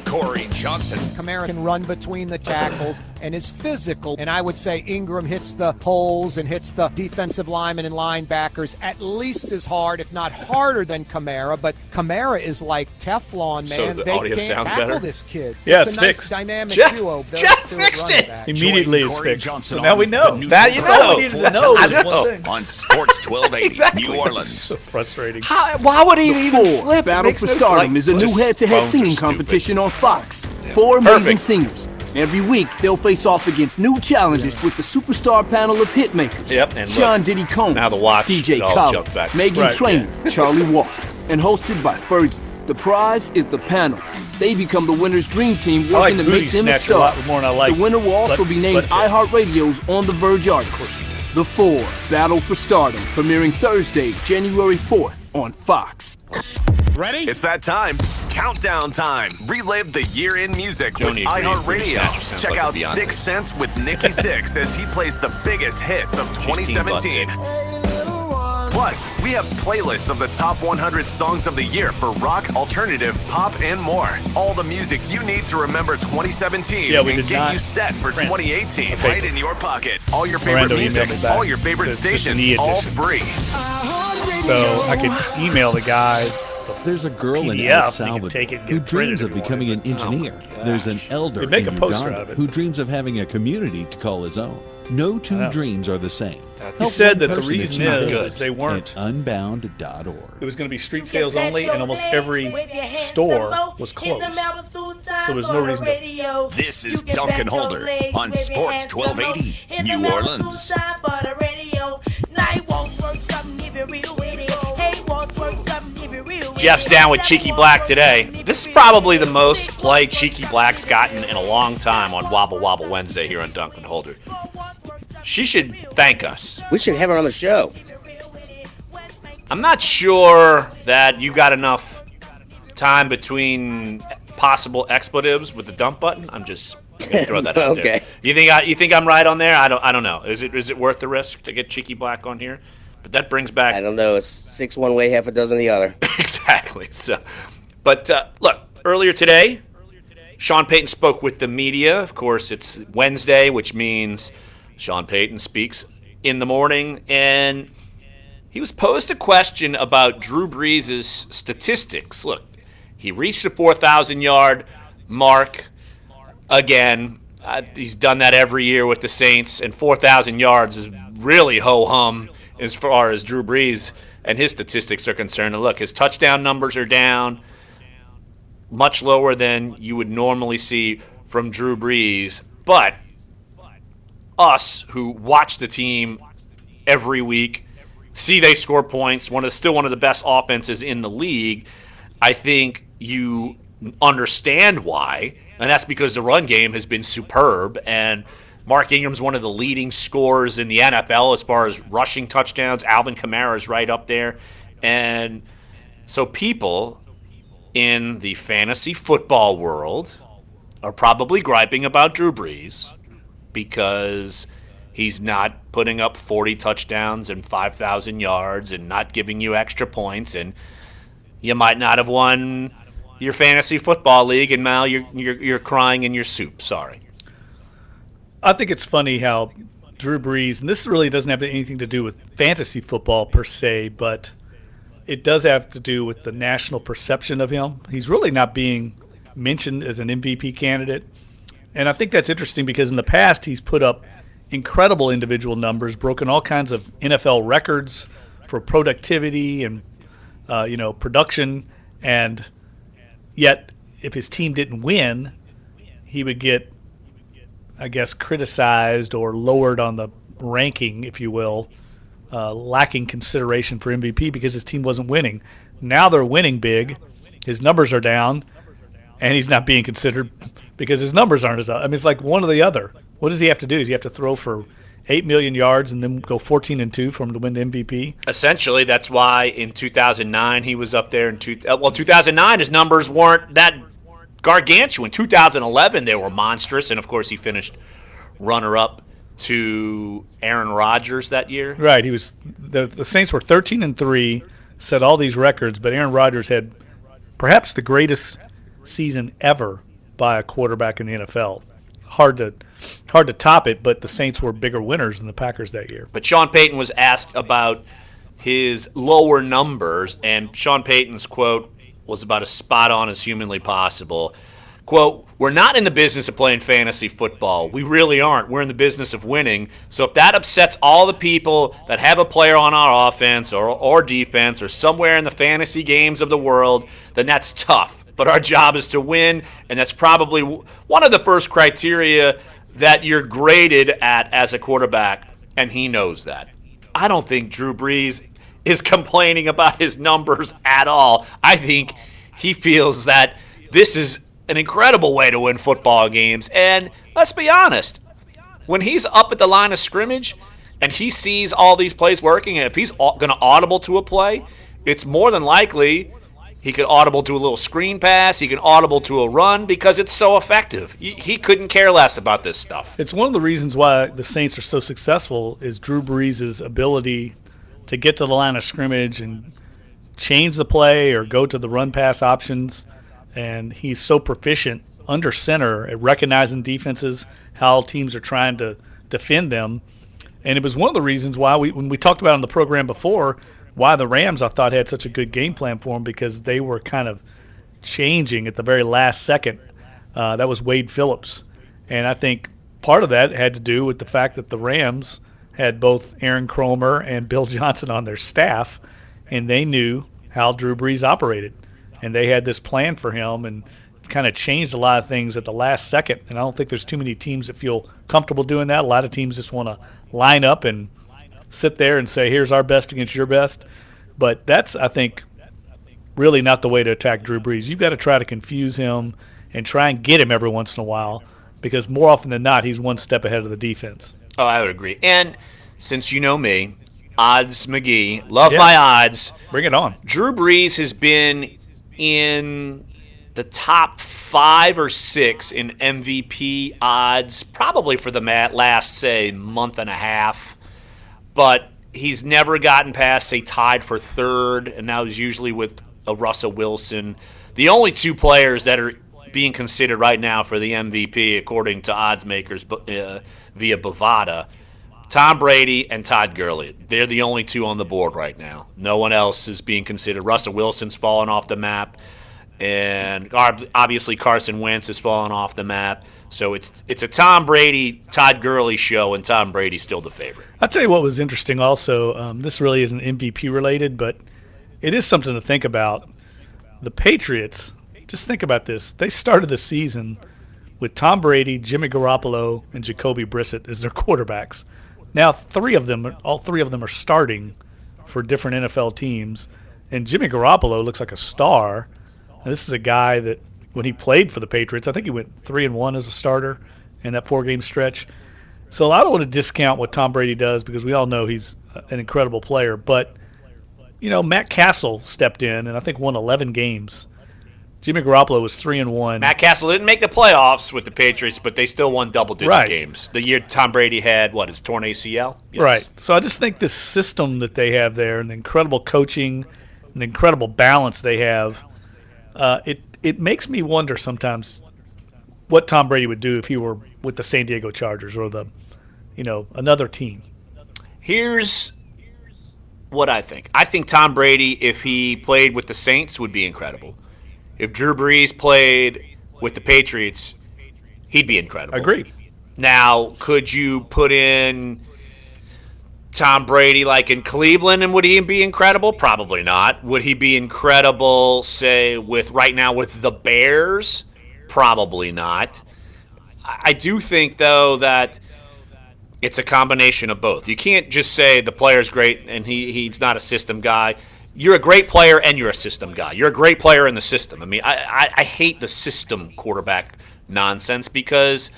Corey Johnson. Kamara can run between the tackles and is physical. And I would say Ingram hits the holes and hits the defensive linemen and linebackers at least as hard, if not harder than Kamara. But Kamara is like Teflon, man. So the they audio can't sounds tackle better? this kid. Yeah, it's it's a nice fixed. dynamic Jeff duo. fixed it. Immediately it's Corey fixed. Johnson So now we know. That you know. We needed to know I was know. one thing. On Sports 1280, Exactly. New Orleans. So frustrating. Why would he even flip? It Battle makes for no- Stardom like, is a new his head-to-head phones are singing stupid. competition on Fox. 4 amazing Perfect. singers. Every week, they'll face off against new challenges with the superstar panel of hitmakers. Yep, and look, Sean Diddy Combs, now the watch, DJ it all Khaled, jumped back. Megan Right, Trainor, Charlie Walker, and hosted by Fergie. The prize is the panel. They become the winner's dream team I like working to Booty make them a Snatcher a lot star. more than I like The winner will also Butt- be named Butt Dick. iHeartRadio's On the Verge artist. The 4 Battle for Stardom, premiering Thursday, January 4th on Fox. It's that time. Countdown time. Relive the year in music Joni with agreed. Booty Snatcher iHeartRadio. sounds Check like out a Beyonce 6 Cents with Nikki Sixx as he plays the biggest hits of 2017. Plus, we have playlists of the top 100 songs of the year for rock, alternative, pop, and more. All the music you need to remember 2017 Yeah, we and did get not you set for print 2018 a paper. right in your pocket. All your favorite Miranda music, emailed me back. all your favorite Says it's just an stations, all e-edition. free. So I could email the guy. There's a girl in PDF, El you can Salvador take it and who get dreams printed of if you becoming an want. engineer. There's an elder They'd make in a poster out Uganda of it. who dreams of having a community to call his own. No two dreams are the same. He Help said one that the person reason achieve is this they weren't. at unbound.org. It was going to be street sales only, and almost every store was closed. So there's no reason to. This is Dunc and Holder on Sports 1280, New Orleans. Jeff's down with Cheeky Black today. This is probably the most play Cheeky Black's gotten in a long time on Wobble Wobble Wednesday here on Dunc and Holder. She should thank us. We should have her on the show. I'm not sure that you got enough time between possible expletives with the dump button. I'm just gonna throw that out Okay. there. You think I'm right on there? I don't know. Is it worth the risk to get Cheeky Black on here? But that brings back. I don't know. It's 6 one way, half a dozen the other. Exactly. So, but look, earlier today, Sean Payton spoke with the media. Of course, it's Wednesday, which means Sean Payton speaks in the morning, and he was posed a question about Drew Brees' statistics. Look, he reached the 4,000-yard mark again. He's done that every year with the Saints, and 4,000 yards is really ho-hum as far as Drew Brees and his statistics are concerned. And look, his touchdown numbers are down, much lower than you would normally see from Drew Brees. But us who watch the team every week, see they score points, still one of the best offenses in the league, I think you understand why, and that's because the run game has been superb, and Mark Ingram's one of the leading scorers in the NFL as far as rushing touchdowns. Alvin Kamara is right up there. And so people in the fantasy football world are probably griping about Drew Brees because he's not putting up 40 touchdowns and 5,000 yards and not giving you extra points, and you might not have won your fantasy football league, and now you're crying in your soup. Sorry. I think it's funny how Drew Brees, and this really doesn't have anything to do with fantasy football per se, but it does have to do with the national perception of him. He's really not being mentioned as an MVP candidate. And I think that's interesting because in the past he's put up incredible individual numbers, broken all kinds of NFL records for productivity and production, and yet if his team didn't win, he would get, I guess, criticized or lowered on the ranking, if you will, lacking consideration for MVP because his team wasn't winning. Now they're winning big. His numbers are down, and he's not being considered because his numbers aren't as up. I mean, it's like one or the other. What does he have to do? Does he have to throw for 8 million yards and then go 14-2 for him to win the MVP? Essentially, that's why in 2009 he was up there. 2009 his numbers weren't that gargantuan. 2011 they were monstrous, and of course he finished runner-up to Aaron Rodgers that year. Right. He was the Saints were 13-3, set all these records, but Aaron Rodgers had perhaps the greatest season ever by a quarterback in the NFL. Hard to top it, but the Saints were bigger winners than the Packers that year. But Sean Payton was asked about his lower numbers, and Sean Payton's quote was about as spot on as humanly possible. Quote, "We're not in the business of playing fantasy football. We really aren't. We're in the business of winning. So if that upsets all the people that have a player on our offense or defense or somewhere in the fantasy games of the world, then that's tough. But our job is to win, and that's probably one of the first criteria that you're graded at as a quarterback, and he knows that." I don't think Drew Brees is complaining about his numbers at all. I think he feels that this is an incredible way to win football games. And let's be honest, when he's up at the line of scrimmage and he sees all these plays working, and if he's going to audible to a play, it's more than likely he could audible to a little screen pass, he can audible to a run because it's so effective. He couldn't care less about this stuff. It's one of the reasons why the Saints are so successful is Drew Brees' ability to get to the line of scrimmage and change the play or go to the run-pass options. And he's so proficient under center at recognizing defenses, how teams are trying to defend them. And it was one of the reasons why when we talked about it on the program before, why the Rams, I thought, had such a good game plan for him, because they were kind of changing at the very last second. That was Wade Phillips. And I think part of that had to do with the fact that the Rams had both Aaron Cromer and Bill Johnson on their staff, and they knew how Drew Brees operated. And they had this plan for him and kind of changed a lot of things at the last second. And I don't think there's too many teams that feel comfortable doing that. A lot of teams just want to line up and sit there and say, here's our best against your best. But that's, I think, really not the way to attack Drew Brees. You've got to try to confuse him and try and get him every once in a while, because more often than not, he's one step ahead of the defense. Oh, I would agree. And since you know me, Odds McGee, love my odds. Bring it on. Drew Brees has been in the top 5 or 6 in MVP odds, probably for the last, say, month and a half. But he's never gotten past, say, tied for 3rd, and that was usually with a Russell Wilson. The only 2 players that are being considered right now for the MVP, according to odds makers via Bovada, Tom Brady and Todd Gurley. They're the only 2 on the board right now. No one else is being considered. Russell Wilson's fallen off the map, and obviously Carson Wentz has fallen off the map. So it's a Tom Brady, Todd Gurley show, and Tom Brady's still the favorite. I'll tell you what was interesting also. This really isn't MVP related, but it is something to think about. The Patriots, just think about this. They started the season with Tom Brady, Jimmy Garoppolo, and Jacoby Brissett as their quarterbacks. Now, all three of them are starting for different NFL teams, and Jimmy Garoppolo looks like a star. And this is a guy that, when he played for the Patriots, I think he went 3-1 as a starter in that 4-game stretch. So I don't want to discount what Tom Brady does, because we all know he's an incredible player. But, Matt Castle stepped in and I think won 11 games. Jimmy Garoppolo was 3-1. Matt Castle didn't make the playoffs with the Patriots, but they still won double-digit games. The year Tom Brady had, his torn ACL? Yes. Right. So I just think this system that they have there, and the incredible coaching and the incredible balance they have, it makes me wonder sometimes what Tom Brady would do if he were with the San Diego Chargers or another team. Here's what I think. I think Tom Brady, if he played with the Saints, would be incredible. If Drew Brees played with the Patriots, he'd be incredible. Agreed. Now, could you put in Tom Brady like in Cleveland, and would he be incredible? Probably not. Would he be incredible, say, with the Bears? Probably not. I do think, though, that it's a combination of both. You can't just say the player's great and he's not a system guy. You're a great player and you're a system guy. You're a great player in the system. I mean, I hate the system quarterback nonsense, because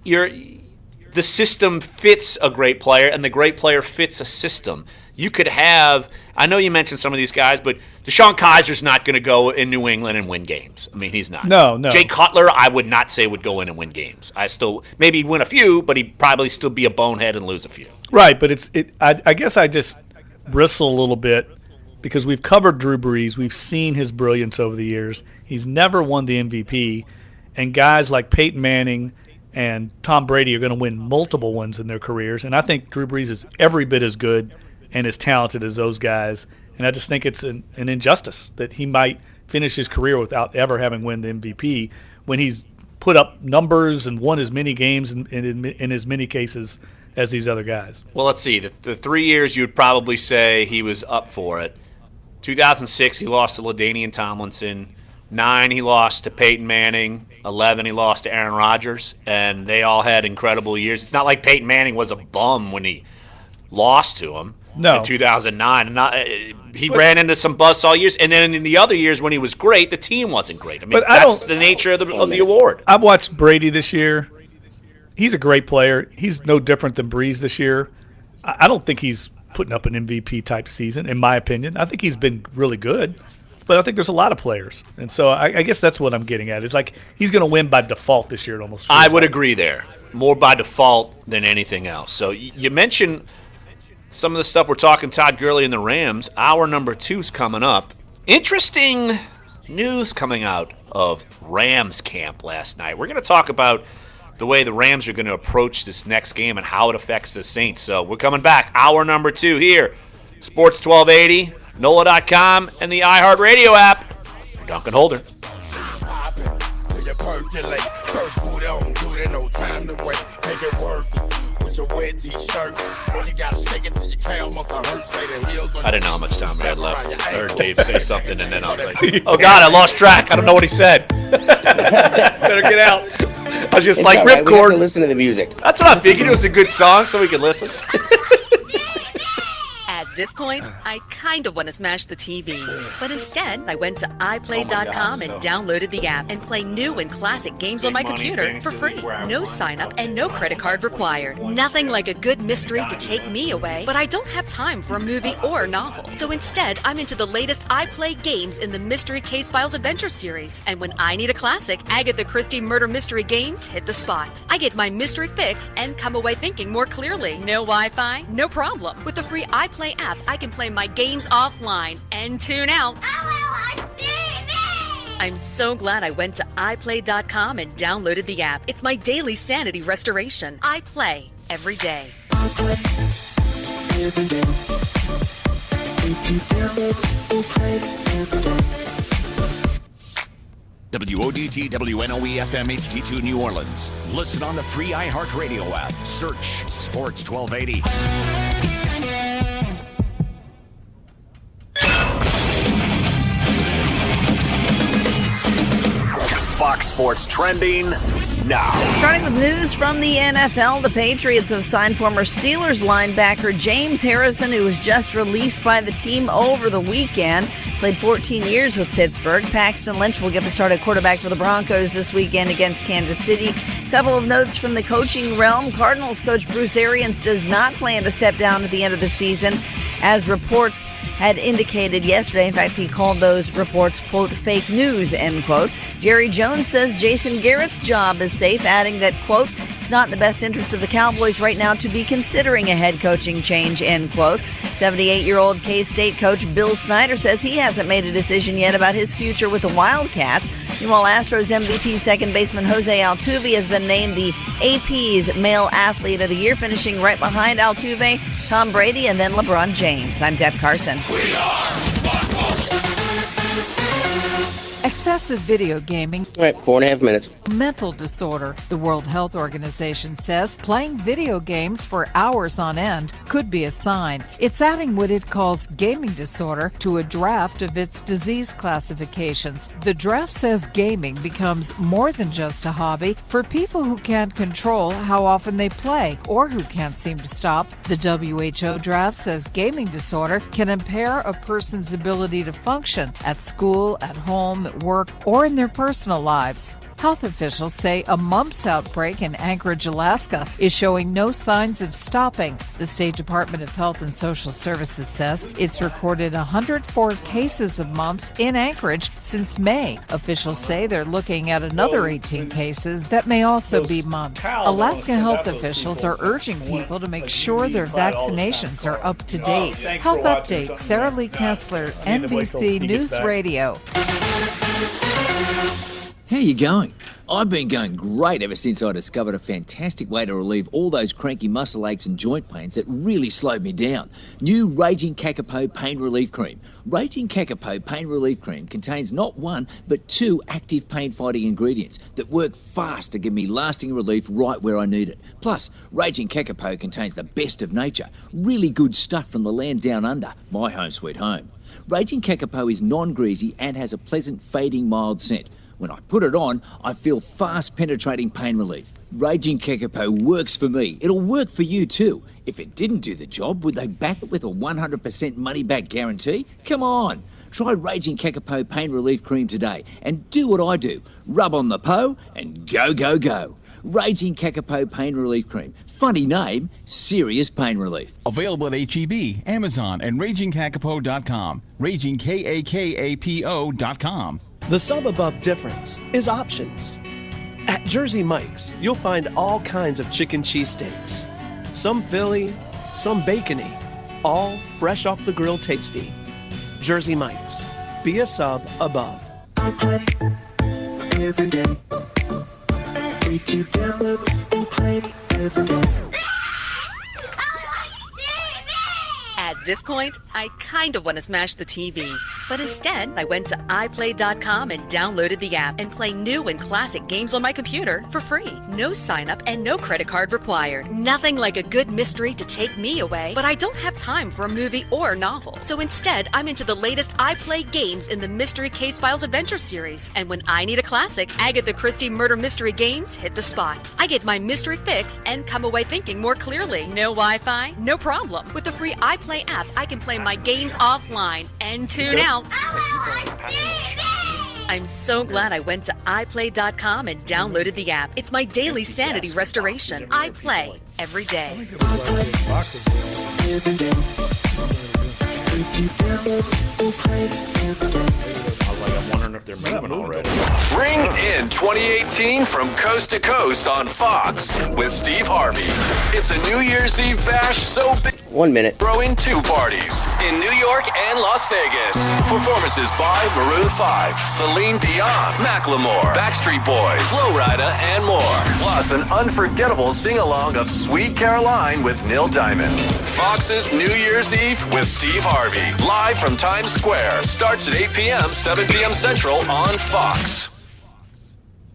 the system fits a great player and the great player fits a system. You could have, I know you mentioned some of these guys, but DeShone Kizer's not going to go in New England and win games. I mean, he's not. No. Jay Cutler, I would not say would go in and win games. Maybe he'd win a few, but he'd probably still be a bonehead and lose a few. Right, but I guess I just bristle a little bit, because we've covered Drew Brees. We've seen his brilliance over the years. He's never won the MVP. And guys like Peyton Manning and Tom Brady are going to win multiple ones in their careers. And I think Drew Brees is every bit as good and as talented as those guys. And I just think it's an injustice that he might finish his career without ever having won the MVP, when he's put up numbers and won as many games in as many cases as these other guys. Well, let's see. The 3 years you'd probably say he was up for it. 2006, he lost to LaDainian Tomlinson. 9, he lost to Peyton Manning. 11, he lost to Aaron Rodgers. And they all had incredible years. It's not like Peyton Manning was a bum when he lost to him in 2009. He ran into some buzzsaw years. And then in the other years when he was great, the team wasn't great. I mean, that's the nature of the award. I've watched Brady this year. He's a great player. He's no different than Brees this year. I don't think he's putting up an MVP-type season, in my opinion. I think he's been really good, but I think there's a lot of players. And so I guess that's what I'm getting at. It's like he's going to win by default this year. It almost feels I would agree there. More by default than anything else. So you mentioned some of the stuff we're talking Todd Gurley and the Rams. Hour number 2 is coming up. Interesting news coming out of Rams camp last night. We're going to talk about the way the Rams are going to approach this next game and how it affects the Saints. So we're coming back. Hour number 2 here. Sports 1280, NOLA.com, and the iHeartRadio app. Dunc and Holder. I didn't know how much time we had left. I heard Dave say something, and then I was like, oh, God, I lost track. I don't know what he said. Better get out. I was just like, ripcord. We have to listen to the music. That's what I figured. It was a good song, so we could listen. At this point, I kind of want to smash the TV. But instead, I went to iPlay.com and downloaded the app and play new and classic games on my computer for free. No sign up and no credit card required. Nothing like a good mystery to take me away, but I don't have time for a movie or a novel. So instead, I'm into the latest iPlay games in the Mystery Case Files Adventure series. And when I need a classic, Agatha Christie murder mystery games hit the spot. I get my mystery fix and come away thinking more clearly. No Wi-Fi? No problem. With the free iPlay app, I can play my games offline and tune out. I'm so glad I went to iPlay.com and downloaded the app. It's my daily sanity restoration. I play every day. WODT WNOE FM HD2 New Orleans. Listen on the free iHeartRadio app. Search Sports 1280. Fox Sports Trending now. Starting with news from the NFL, the Patriots have signed former Steelers linebacker James Harrison, who was just released by the team over the weekend. Played 14 years with Pittsburgh. Paxton Lynch will get the start at quarterback for the Broncos this weekend against Kansas City. Couple of notes from the coaching realm. Cardinals coach Bruce Arians does not plan to step down at the end of the season, as reports had indicated yesterday. In fact, he called those reports, quote, fake news, end quote. Jerry Jones says Jason Garrett's job is safe, adding that, quote, it's not in the best interest of the Cowboys right now to be considering a head coaching change, end quote. 78-year-old K-State coach Bill Snyder says he hasn't made a decision yet about his future with the Wildcats. Meanwhile, Astros MVP second baseman Jose Altuve has been named the AP's Male Athlete of the Year, finishing right behind Altuve, Tom Brady, and then LeBron James. I'm Deb Carson. We are Excessive video gaming. All right, 4.5 minutes. Mental disorder. The World Health Organization says playing video games for hours on end could be a sign. It's adding what it calls gaming disorder to a draft of its disease classifications. The draft says gaming becomes more than just a hobby for people who can't control how often they play or who can't seem to stop. The WHO draft says gaming disorder can impair a person's ability to function at school, at home, at work, or in their personal lives. Health officials say a mumps outbreak in Anchorage, Alaska is showing no signs of stopping. The State Department of Health and Social Services says it's recorded 104 cases of mumps in Anchorage since May. Officials say they're looking at another 18 cases that may also be mumps. Alaska health officials are urging people to make sure their vaccinations are up to date. Health updates, Sarah Lee Kessler, NBC News Radio. How you going? I've been going great ever since I discovered a fantastic way to relieve all those cranky muscle aches and joint pains that really slowed me down. New Raging Kakapo Pain Relief Cream. Raging Kakapo Pain Relief Cream contains not one, but 2 active pain-fighting ingredients that work fast to give me lasting relief right where I need it. Plus, Raging Kakapo contains the best of nature, really good stuff from the land down under, my home sweet home. Raging Kakapo is non-greasy and has a pleasant, fading, mild scent. When I put it on, I feel fast penetrating pain relief. Raging Kakapo works for me. It'll work for you too. If it didn't do the job, would they back it with a 100% money-back guarantee? Come on. Try Raging Kakapo Pain Relief Cream today and do what I do. Rub on the po and go, go, go. Raging Kakapo Pain Relief Cream. Funny name, serious pain relief. Available at H-E-B, Amazon, and RagingKakapo.com. RagingKakapo.com. The sum above difference is options. At Jersey Mike's, you'll find all kinds of chicken cheesesteaks. Some Philly, some bacony, all fresh off the grill tasty. Jersey Mike's. Be a sub above. Every day. Free to download and play every day. At this point, I kind of want to smash the TV. But instead, I went to iPlay.com and downloaded the app and play new and classic games on my computer for free. No sign up and no credit card required. Nothing like a good mystery to take me away, but I don't have time for a movie or novel. So instead, I'm into the latest iPlay games in the Mystery Case Files Adventure series. And when I need a classic, Agatha Christie murder mystery games hit the spot. I get my mystery fix and come away thinking more clearly. No Wi-Fi? No problem. With the free iPlay app, I can play my games offline and tune out. I'm so glad I went to iPlay.com and downloaded the app. It's my daily sanity restoration. I play every day. I'm wondering if they're moving already. Ring in 2018 from coast to coast on Fox with Steve Harvey. It's a New Year's Eve bash so big. 1 minute. Throwing 2 parties in New York and Las Vegas. Performances by Maroon 5, Celine Dion, Macklemore, Backstreet Boys, Flo Rida, and more. Plus an unforgettable sing-along of Sweet Caroline with Neil Diamond. Fox's New Year's Eve with Steve Harvey. Live from Times Square. Starts at 8 p.m., 7 p.m. Central on Fox.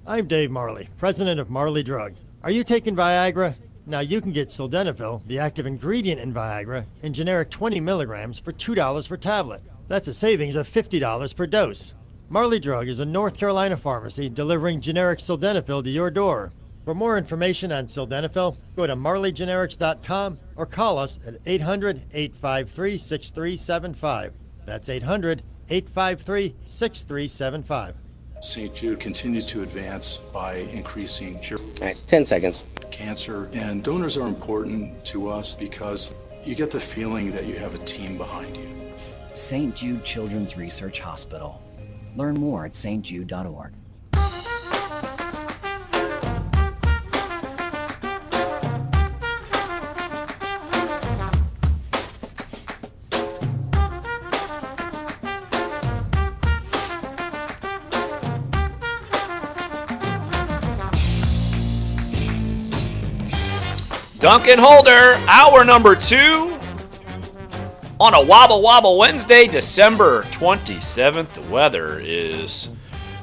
I'm Dave Marley, president of Marley Drug. Are you taking Viagra? Now you can get sildenafil, the active ingredient in Viagra, in generic 20 milligrams for $2 per tablet. That's a savings of $50 per dose. Marley Drug is a North Carolina pharmacy delivering generic sildenafil to your door. For more information on sildenafil, go to marleygenerics.com or call us at 800-853-6375. That's 800-853-6375. St. Jude continues to advance by increasing cure. 10 seconds. Cancer, and donors are important to us because you get the feeling that you have a team behind you. St. Jude Children's Research Hospital. Learn more at stjude.org. Dunc and Holder, hour number 2 on a Wobble Wobble Wednesday, December 27th. The weather is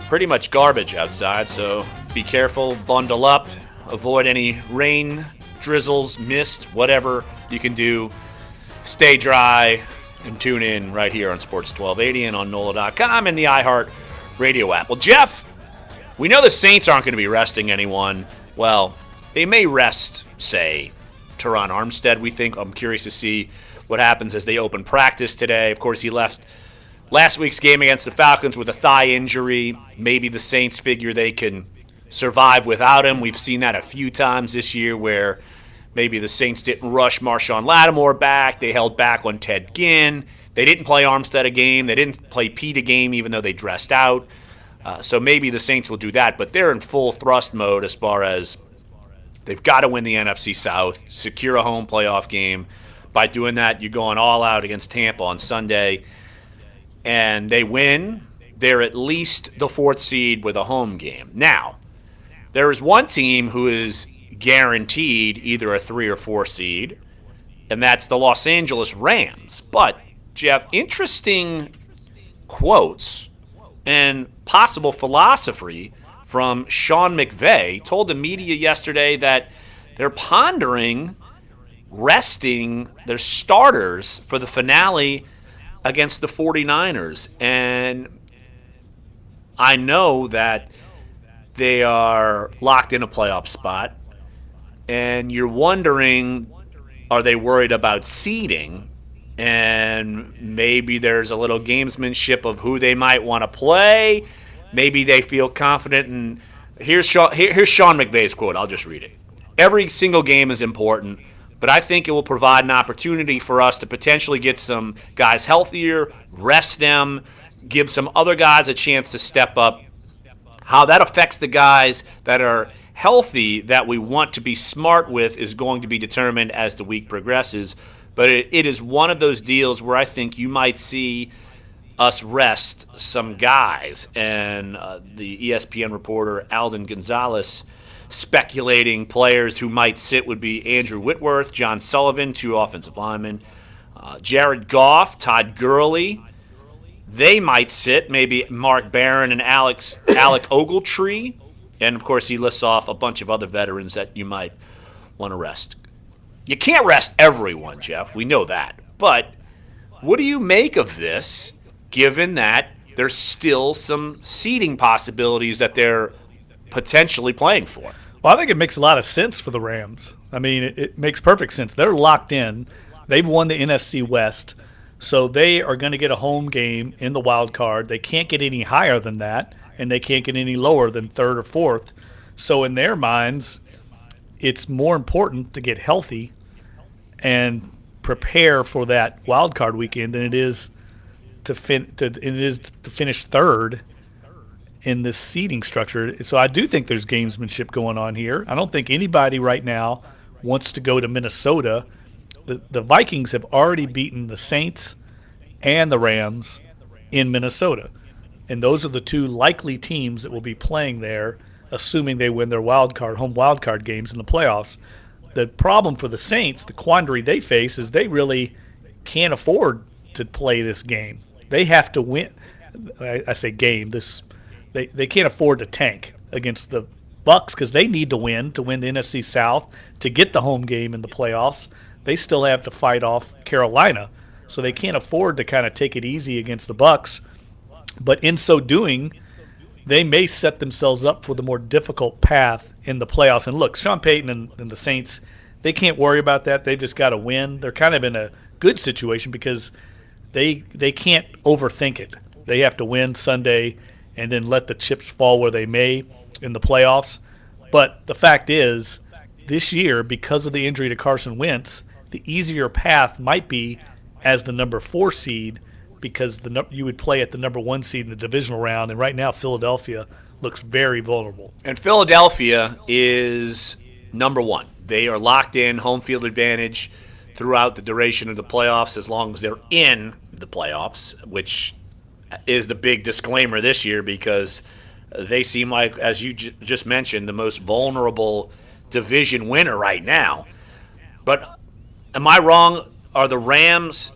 pretty much garbage outside, so be careful, bundle up, avoid any rain, drizzles, mist, whatever you can do. Stay dry and tune in right here on Sports 1280 and on NOLA.com and the iHeart Radio app. Well, Jeff, we know the Saints aren't going to be resting anyone. Well, they may rest, say, Teron Armstead, we think. I'm curious to see what happens as they open practice today. Of course, he left last week's game against the Falcons with a thigh injury. Maybe the Saints figure they can survive without him. We've seen that a few times this year where maybe the Saints didn't rush Marshawn Lattimore back. They held back on Ted Ginn. They didn't play Armstead a game. They didn't play Pete a game even though they dressed out. So maybe the Saints will do that. But they're in full thrust mode as far as they've got to win the NFC South, secure a home playoff game. By doing that, you're going all out against Tampa on Sunday. And they win. They're at least the 4th seed with a home game. Now, there is one team who is guaranteed either a 3 or 4 seed, and that's the Los Angeles Rams. But, Jeff, interesting quotes and possible philosophy from Sean McVay. Told the media yesterday that they're pondering resting their starters for the finale against the 49ers. And I know that they are locked in a playoff spot, and you're wondering, are they worried about seeding? And maybe there's a little gamesmanship of who they might want to play. Maybe they feel confident. And here's Sean McVay's quote. I'll just read it. Every single game is important, but I think it will provide an opportunity for us to potentially get some guys healthier, rest them, give some other guys a chance to step up. How that affects the guys that are healthy that we want to be smart with is going to be determined as the week progresses. But it is one of those deals where I think you might see us rest some guys. And the ESPN reporter Alden Gonzalez speculating players who might sit would be Andrew Whitworth, John Sullivan, 2 offensive linemen, Jared Goff, Todd Gurley, they might sit maybe Mark Barron and Alec Ogletree. And, of course, he lists off a bunch of other veterans that you might want to rest. You can't rest everyone, Jeff. We know that. But what do you make of this, given that there's still some seeding possibilities that they're potentially playing for? Well, I think it makes a lot of sense for the Rams. I mean, it makes perfect sense. They're locked in. They've won the NFC West, so they are going to get a home game in the wild card. They can't get any higher than that, and they can't get any lower than third or fourth. So in their minds, it's more important to get healthy and prepare for that wild card weekend than it is to finish third in this seeding structure. So I do think there's gamesmanship going on here. I don't think anybody right now wants to go to Minnesota. The Vikings have already beaten the Saints and the Rams in Minnesota. And those are the two likely teams that will be playing there, assuming they win their home wild card games in the playoffs. The problem for the Saints, the quandary they face, is they really can't afford to play this game. They have to win. I say game. They can't afford to tank against the Bucs because they need to win the NFC South to get the home game in the playoffs. They still have to fight off Carolina, so they can't afford to kind of take it easy against the Bucs. But in so doing, they may set themselves up for the more difficult path in the playoffs. And look, Sean Payton and the Saints, they can't worry about that. They've just got to win. They're kind of in a good situation because they can't overthink it. They have to win Sunday and then let the chips fall where they may in the playoffs. But the fact is, this year, because of the injury to Carson Wentz, the easier path might be as the number 4 seed because you would play at the number 1 seed in the divisional round. And right now, Philadelphia looks very vulnerable. And Philadelphia is number 1. They are locked in, home field advantage throughout the duration of the playoffs as long as they're in the playoffs, which is the big disclaimer this year because they seem like, as you just mentioned, the most vulnerable division winner right now. But am I wrong? Are the Rams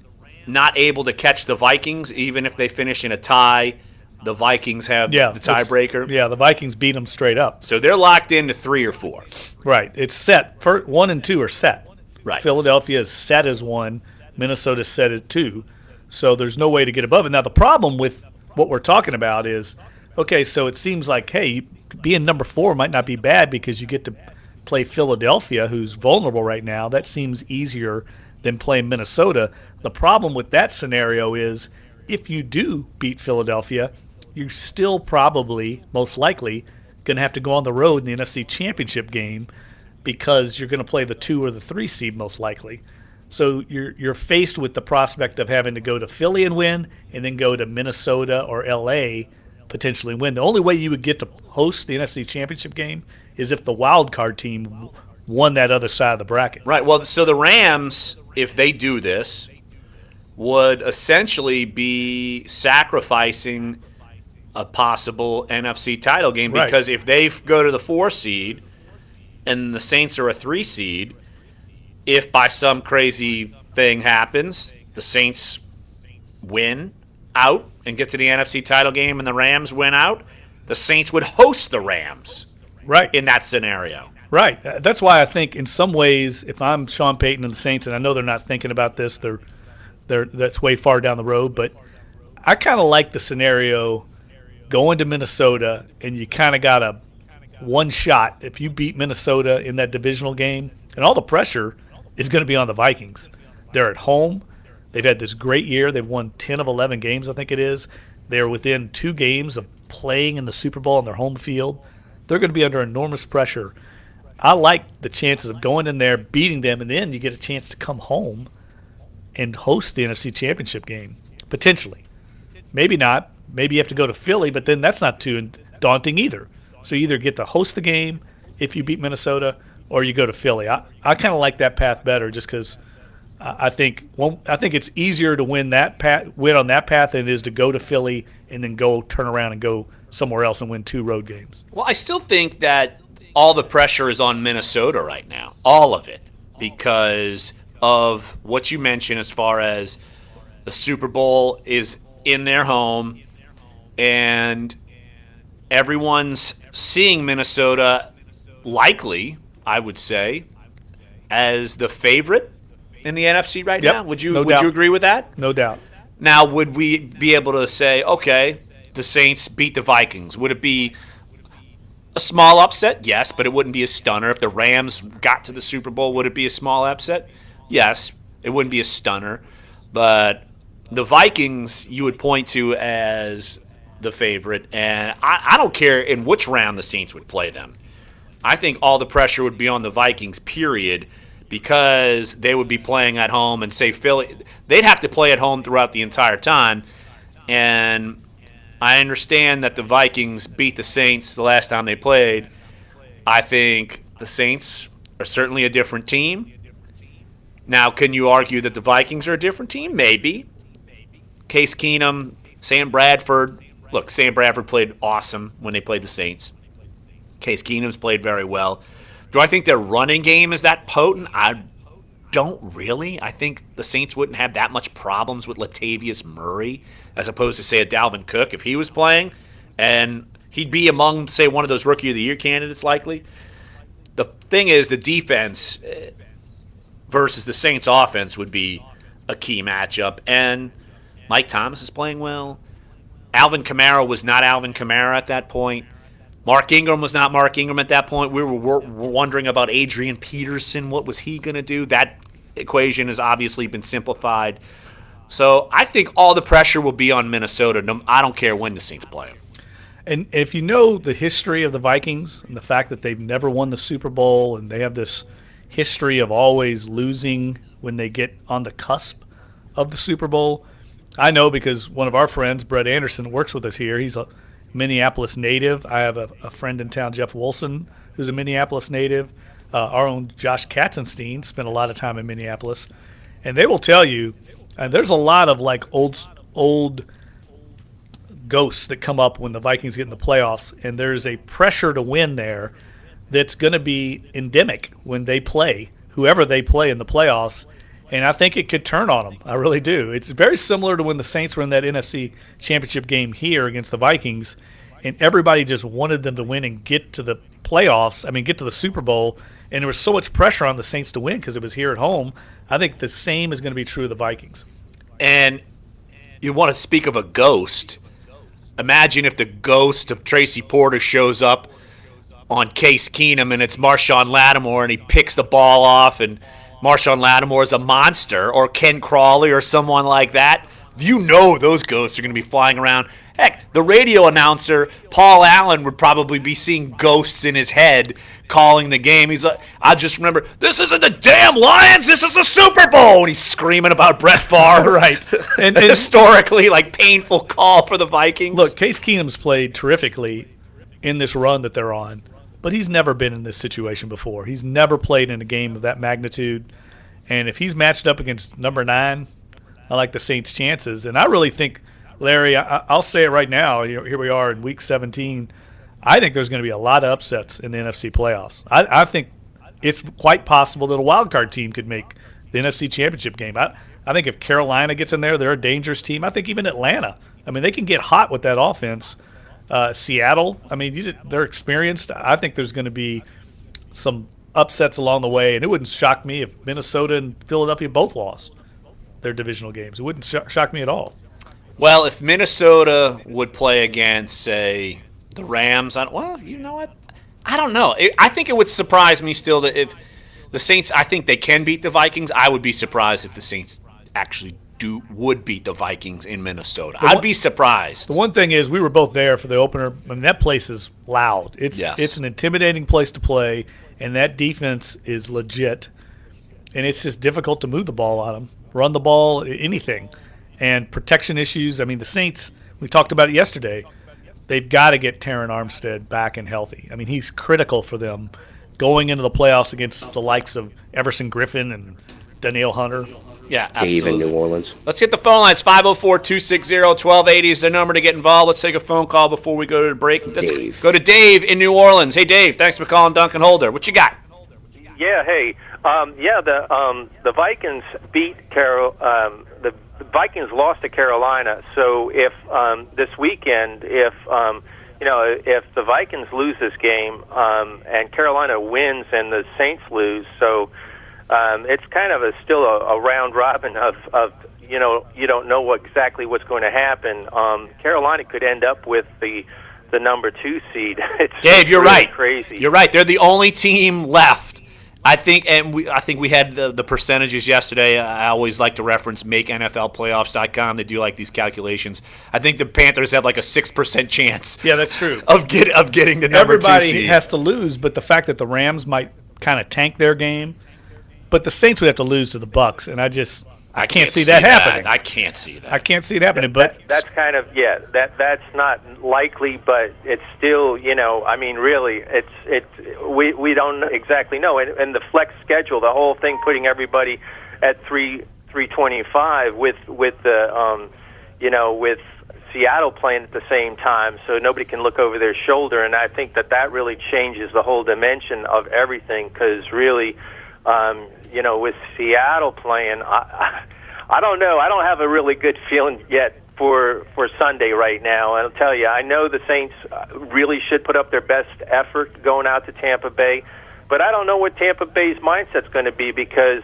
not able to catch the Vikings even if they finish in a tie? The Vikings have the tiebreaker? Yeah, the Vikings beat them straight up. So they're locked into 3 or 4. Right. It's set. 1 and 2 are set. Right. Philadelphia is set as 1. Minnesota's set as 2. So there's no way to get above it. Now, the problem with what we're talking about is, okay, so it seems like, hey, being number 4 might not be bad because you get to play Philadelphia, who's vulnerable right now. That seems easier than playing Minnesota. The problem with that scenario is if you do beat Philadelphia, you're still probably, most likely, going to have to go on the road in the NFC Championship game because you're going to play the 2 or the 3 seed most likely. So you're faced with the prospect of having to go to Philly and win and then go to Minnesota or L.A. potentially win. The only way you would get to host the NFC Championship game is if the wild card team won that other side of the bracket. Right. Well, so the Rams, if they do this, would essentially be sacrificing a possible NFC title game because if they go to the 4 seed and the Saints are a 3 seed, if by some crazy thing happens, the Saints win out and get to the NFC title game and the Rams win out, the Saints would host the Rams in that scenario. Right. That's why I think in some ways, if I'm Sean Payton and the Saints, and I know they're not thinking about this, that's way far down the road, but I kind of like the scenario going to Minnesota and you kind of got a one shot if you beat Minnesota in that divisional game, and all the pressure is going to be on the Vikings. They're at home. They've had this great year. They've won 10 of 11 games, I think it is. They're within 2 games of playing in the Super Bowl on their home field. They're going to be under enormous pressure. I like the chances of going in there, beating them, and then you get a chance to come home and host the NFC Championship game, potentially. Maybe not. Maybe you have to go to Philly, but then that's not too daunting either. So you either get to host the game if you beat Minnesota or you go to Philly. I kind of like that path better just because I think it's easier to win on that path than it is to go to Philly and then go turn around and go somewhere else and win 2 road games. Well, I still think that all the pressure is on Minnesota right now, all of it, because of what you mentioned as far as the Super Bowl is in their home, and everyone's seeing Minnesota likely, I would say, as the favorite in the NFC right now. Would you agree with that? No doubt. Now, would we be able to say, okay, the Saints beat the Vikings? Would it be a small upset? Yes, but it wouldn't be a stunner. If the Rams got to the Super Bowl, would it be a small upset? Yes, it wouldn't be a stunner. But the Vikings you would point to as the favorite, and I don't care in which round the Saints would play them. I think all the pressure would be on the Vikings, period, because they would be playing at home, and say Philly, they'd have to play at home throughout the entire time. And I understand that the Vikings beat the Saints the last time they played. I think the Saints are certainly a different team. Now, can you argue that the Vikings are a different team? Maybe. Case Keenum, Sam Bradford. Look, Sam Bradford played awesome when they played the Saints. Case Keenum's played very well. Do I think their running game is that potent? I don't really. I think the Saints wouldn't have that much problems with Latavius Murray as opposed to, say, a Dalvin Cook if he was playing. And he'd be among, say, one of those Rookie of the Year candidates likely. The thing is, the defense versus the Saints offense would be a key matchup. And Mike Thomas is playing well. Alvin Kamara was not Alvin Kamara at that point. Mark Ingram was not Mark Ingram at that point. We were wondering about Adrian Peterson. What was he going to do? That equation has obviously been simplified. So I think all the pressure will be on Minnesota. I don't care when the Saints play them. And if you know the history of the Vikings and the fact that they've never won the Super Bowl and they have this history of always losing when they get on the cusp of the Super Bowl, I know because one of our friends, Brett Anderson, works with us here. He's a Minneapolis native. I have a friend in town, Jeff Wilson, who's a Minneapolis native. Our own Josh Katzenstein spent a lot of time in Minneapolis. And they will tell you, there's a lot of like old ghosts that come up when the Vikings get in the playoffs, and there's a pressure to win there that's going to be endemic when they play, whoever they play in the playoffs. And I think it could turn on them. I really do. It's very similar to when the Saints were in that NFC Championship game here against the Vikings, and everybody just wanted them to win and get to the playoffs, get to the Super Bowl, and there was so much pressure on the Saints to win because it was here at home. I think the same is going to be true of the Vikings. And you want to speak of a ghost. Imagine if the ghost of Tracy Porter shows up on Case Keenum and it's Marshawn Lattimore and he picks the ball off and Marshawn Lattimore is a monster, or Ken Crawley or someone like that. You know those ghosts are going to be flying around. Heck, the radio announcer, Paul Allen, would probably be seeing ghosts in his head calling the game. He's like, I just remember, this isn't the damn Lions, this is the Super Bowl. And he's screaming about Brett Favre. Right. And historically, painful call for the Vikings. Look, Case Keenum's played terrifically in this run that they're on. But he's never been in this situation before. He's never played in a game of that magnitude. And if he's matched up against number 9, I like the Saints' chances. And I really think, Larry, I'll say it right now, here we are in Week 17, I think there's going to be a lot of upsets in the NFC playoffs. I think it's quite possible that a wild card team could make the NFC Championship game. I think if Carolina gets in there, they're a dangerous team. I think even Atlanta. They can get hot with that offense. Seattle, they're experienced. I think there's going to be some upsets along the way, and it wouldn't shock me if Minnesota and Philadelphia both lost their divisional games. It wouldn't shock me at all. Well, if Minnesota would play against, say, the Rams, you know what? I don't know. I think it would surprise me still that if the Saints, I think they can beat the Vikings. I would be surprised if the Saints actually would beat the Vikings in Minnesota. I'd be surprised. The one thing is, we were both there for the opener. That place is loud. It's an intimidating place to play, and that defense is legit. And it's just difficult to move the ball on them, run the ball, anything. And protection issues. The Saints, we talked about it yesterday, they've got to get Terron Armstead back and healthy. He's critical for them going into the playoffs against the likes of Everson Griffin and Danielle Hunter. Yeah, absolutely. Dave in New Orleans. Let's get the phone lines. 504-260-1280 is the number to get involved. Let's take a phone call before we go to the break. Let's go to Dave in New Orleans. Hey, Dave, thanks for calling Dunc and Holder. What you got? Yeah, hey. The Vikings beat the the Vikings lost to Carolina. So if this weekend, if the Vikings lose this game and Carolina wins and the Saints lose, so it's kind of still a round robin of you don't know exactly what's going to happen. Carolina could end up with the number 2 seed. It's Dave, you're really right. Crazy. You're right. They're the only team left. I think we had the percentages yesterday. I always like to reference MakeNFLPlayoffs.com. They do like these calculations. I think the Panthers have like a 6% chance. Yeah, that's true. Of getting the number 2 seed. Everybody has to lose, but the fact that the Rams might kind of tank their game, but the Saints would have to lose to the Bucs, and I can't see that happening. I can't see that. I can't see it happening. But that's kind of that's not likely, but it's still really we don't exactly know. And the flex schedule, the whole thing, putting everybody at 325 with the with Seattle playing at the same time, so nobody can look over their shoulder. And I think that really changes the whole dimension of everything, because really. With Seattle playing, I don't know. I don't have a really good feeling yet for Sunday right now. I'll tell you, I know the Saints really should put up their best effort going out to Tampa Bay, but I don't know what Tampa Bay's mindset's going to be, because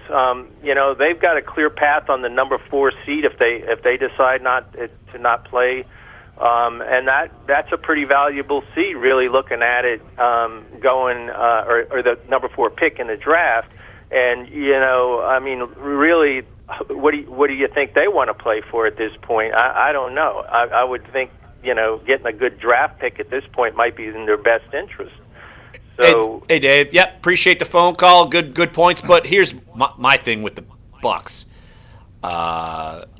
they've got a clear path on the number 4 seed if they decide to not play. And that's a pretty valuable seed, really, looking at it going or the number 4 pick in the draft. And really, what do you think they want to play for at this point? I don't know. I would think getting a good draft pick at this point might be in their best interest. So, hey Dave, yep, appreciate the phone call. Good points. But here's my thing with the Bucs.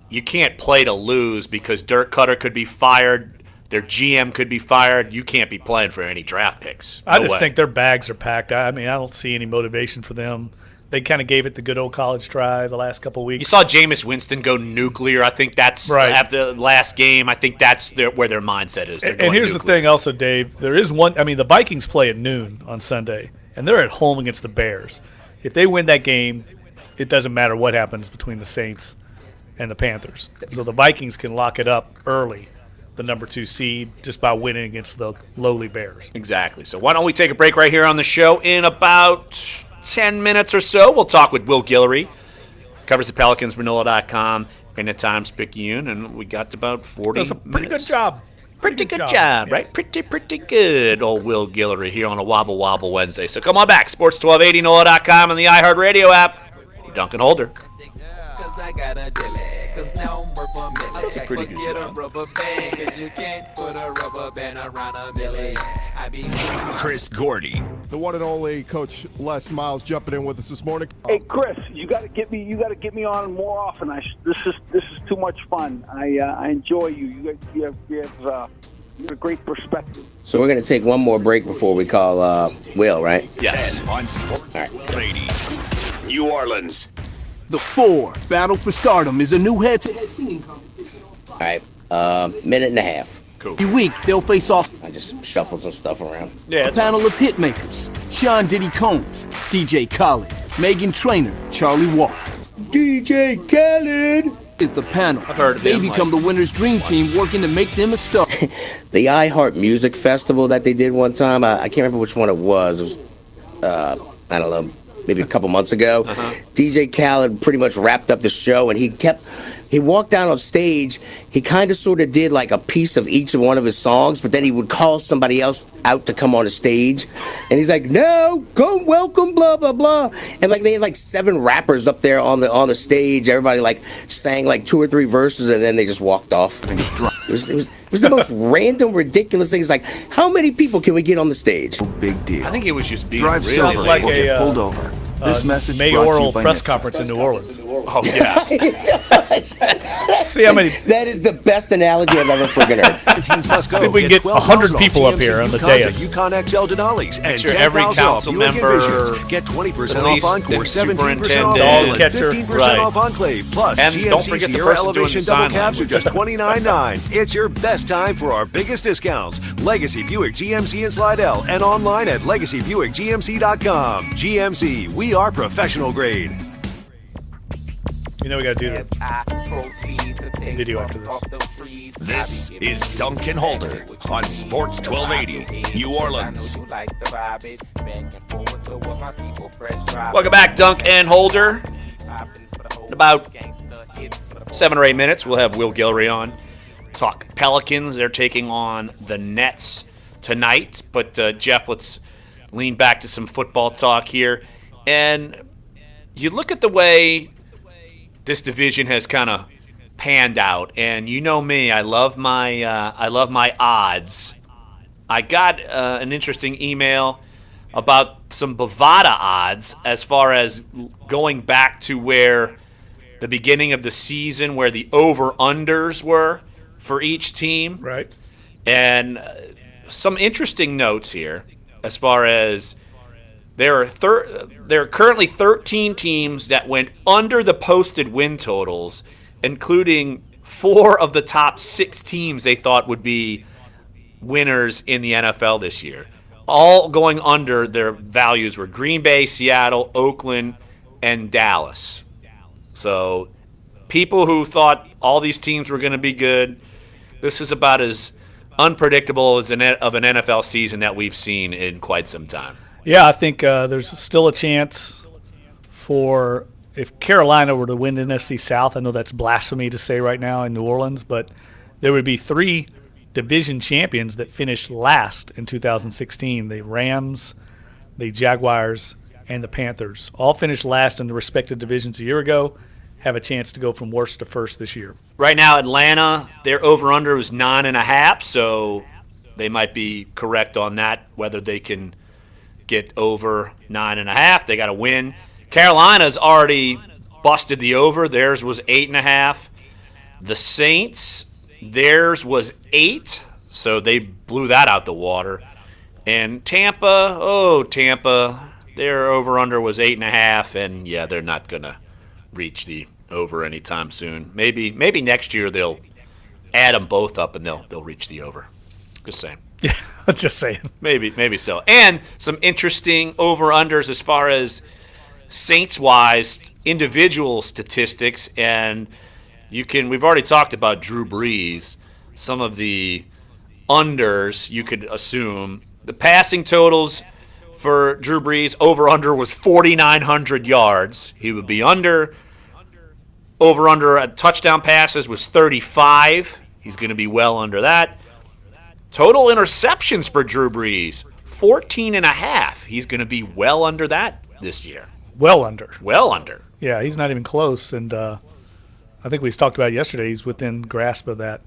You can't play to lose, because Dirk Cutter could be fired. Their GM could be fired. You can't be playing for any draft picks. I just think their bags are packed. I don't see any motivation for them. They kind of gave it the good old college try the last couple of weeks. You saw Jameis Winston go nuclear. I think that's right. After the last game. I think that's where their mindset is. And here's nuclear. The thing also, Dave. There is one. The Vikings play at noon on Sunday, and they're at home against the Bears. If they win that game, it doesn't matter what happens between the Saints and the Panthers. So the Vikings can lock it up early, the number 2 seed, just by winning against the lowly Bears. Exactly. So why don't we take a break right here on the show? In about 10 minutes or so, we'll talk with Will Guillory. Covers the Pelicans for NOLA.com and the Times-Picayune, and we got about 40 minutes. That's a pretty good job. Pretty good job, right? Pretty good, old Will Guillory here on a Wobble Wobble Wednesday. So come on back, Sports 1280, NOLA.com, and the iHeartRadio app. You're Dunc and Holder. I got a dilly, cause now I'm worth a million. That's a pretty good Get job. a rubber band, cause you can't put a rubber band around a million. Chris Gordy. The one and only Coach Les Miles jumping in with us this morning. Hey Chris, you got to get me on more often. This is too much fun. I enjoy you. You have a great perspective. So we're going to take one more break before we call Will, right? Yes. On Sports 80. New Orleans. The 4 Battle for Stardom is a new head-to-head singing competition. All right, minute and a half. Cool. Every week, they'll face off. I just shuffled some stuff around. A panel of hitmakers: Sean Diddy Combs, DJ Khaled, Megan Trainor, Charlie Walker. DJ Khaled is the panel. I've heard of They them, become the winner's dream team, working to make them a star. The iHeart Music Festival that they did one time, I can't remember which one it was. It was, I don't know, maybe a couple months ago. DJ Khaled pretty much wrapped up the show, and he walked down on stage. He kind of sort of did like a piece of each of one of his songs, but then he would call somebody else out to come on the stage, and he's like, "No, go welcome, blah blah blah," and like they had like 7 rappers up there on the stage. Everybody like sang like 2 or 3 verses, and then they just walked off. It was the most random, ridiculous thing. It's like, how many people can we get on the stage? Big deal. I think it was just being Drive really sounds like will a get pulled over. This message mayoral brought to you by press Nets. conference in New Orleans. Oh yeah. See how many. That is the best analogy I've ever freaking heard. See if we can get 100 people up here on the dais. Yukon XL Denali's and Picture every 10,000 council off Buick member, Envisions. Get 20% police, off Encore, 17% off superintendent, Dog catcher, 15% right. off Enclave, plus And GMC don't forget the Sierra person doing the Elevation sign double cabs are language. just $29.9. It's your best time for our biggest discounts. Legacy Buick GMC in Slidell and online at legacybuickgmc.com. GMC, we are professional grade. You know we got to do the video after this. This is Dunc and Holder on Sports 1280, New Orleans. Welcome back, Dunc and Holder. In about 7 or 8 minutes, we'll have Will Guillory on. Talk Pelicans. They're taking on the Nets tonight. But, Jeff, let's lean back to some football talk here. And you look at the way this division has kind of panned out, and you know me, I love my odds. I got an interesting email about some Bovada odds as far as going back to where the beginning of the season, where the over-unders were for each team. Right. And some interesting notes here as far as there are currently 13 teams that went under the posted win totals, including 4 of the top 6 teams they thought would be winners in the NFL this year. All going under their values were Green Bay, Seattle, Oakland, and Dallas. So people who thought all these teams were going to be good, this is about as unpredictable as of an NFL season that we've seen in quite some time. Yeah, I think there's still a chance for if Carolina were to win the NFC South. I know that's blasphemy to say right now in New Orleans, but there would be 3 division champions that finished last in 2016. The Rams, the Jaguars, and the Panthers all finished last in the respective divisions a year ago, have a chance to go from worst to first this year. Right now, Atlanta, their over-under is 9.5, so they might be correct on that, whether they can get over 9.5. They got to win. Carolina's already busted the over. Theirs was 8.5. The Saints, theirs was 8, so they blew that out the water. And Tampa, their over-under was 8.5, and yeah, they're not going to reach the over anytime soon. Maybe next year they'll add them both up and they'll reach the over. Just saying. Yeah, just saying. Maybe so. And some interesting over-unders as far as Saints-wise individual statistics, and we've already talked about Drew Brees. Some of the unders you could assume. The passing totals for Drew Brees, over-under was 4,900 yards. He would be under. Over-under at touchdown passes was 35. He's going to be well under that. Total interceptions for Drew Brees, 14.5. He's going to be well under that this year. Well under. Well under. Yeah, he's not even close. And I think we talked about it yesterday. He's within grasp of that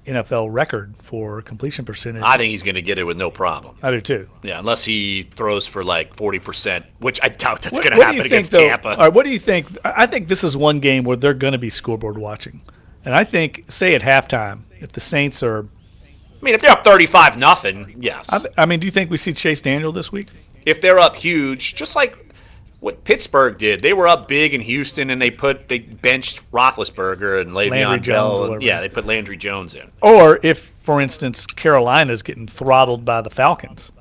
NFL record for completion percentage. I think he's going to get it with no problem. I do too. Yeah, unless he throws for like 40%, which I doubt that's going to happen against Tampa. All right, what do you think? I think this is one game where they're going to be scoreboard watching. And I think, say at halftime, if the Saints are... I mean, if they're up 35-0, yes. I mean, do you think we see Chase Daniel this week? If they're up huge, just like what Pittsburgh did. They were up big in Houston, and they benched Roethlisberger and Le'Veon Bell. Yeah, they put Landry Jones in. Or if, for instance, Carolina's getting throttled by the Falcons.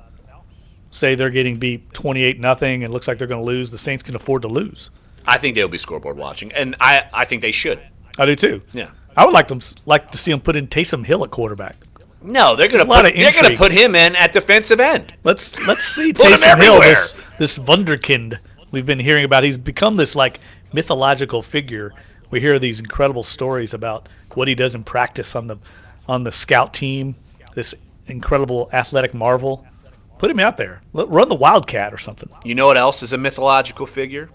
Say they're getting beat 28-0 and it looks like they're going to lose. The Saints can afford to lose. I think they'll be scoreboard watching, and I think they should. I do too. Yeah. I would like to see them put in Taysom Hill at quarterback. No, they're going to put him in at defensive end. Let's see Taysom Hill, this wunderkind we've been hearing about. He's become this like mythological figure. We hear these incredible stories about what he does in practice on the scout team. This incredible athletic marvel. Put him out there. Run the Wildcat or something. You know what else is a mythological figure?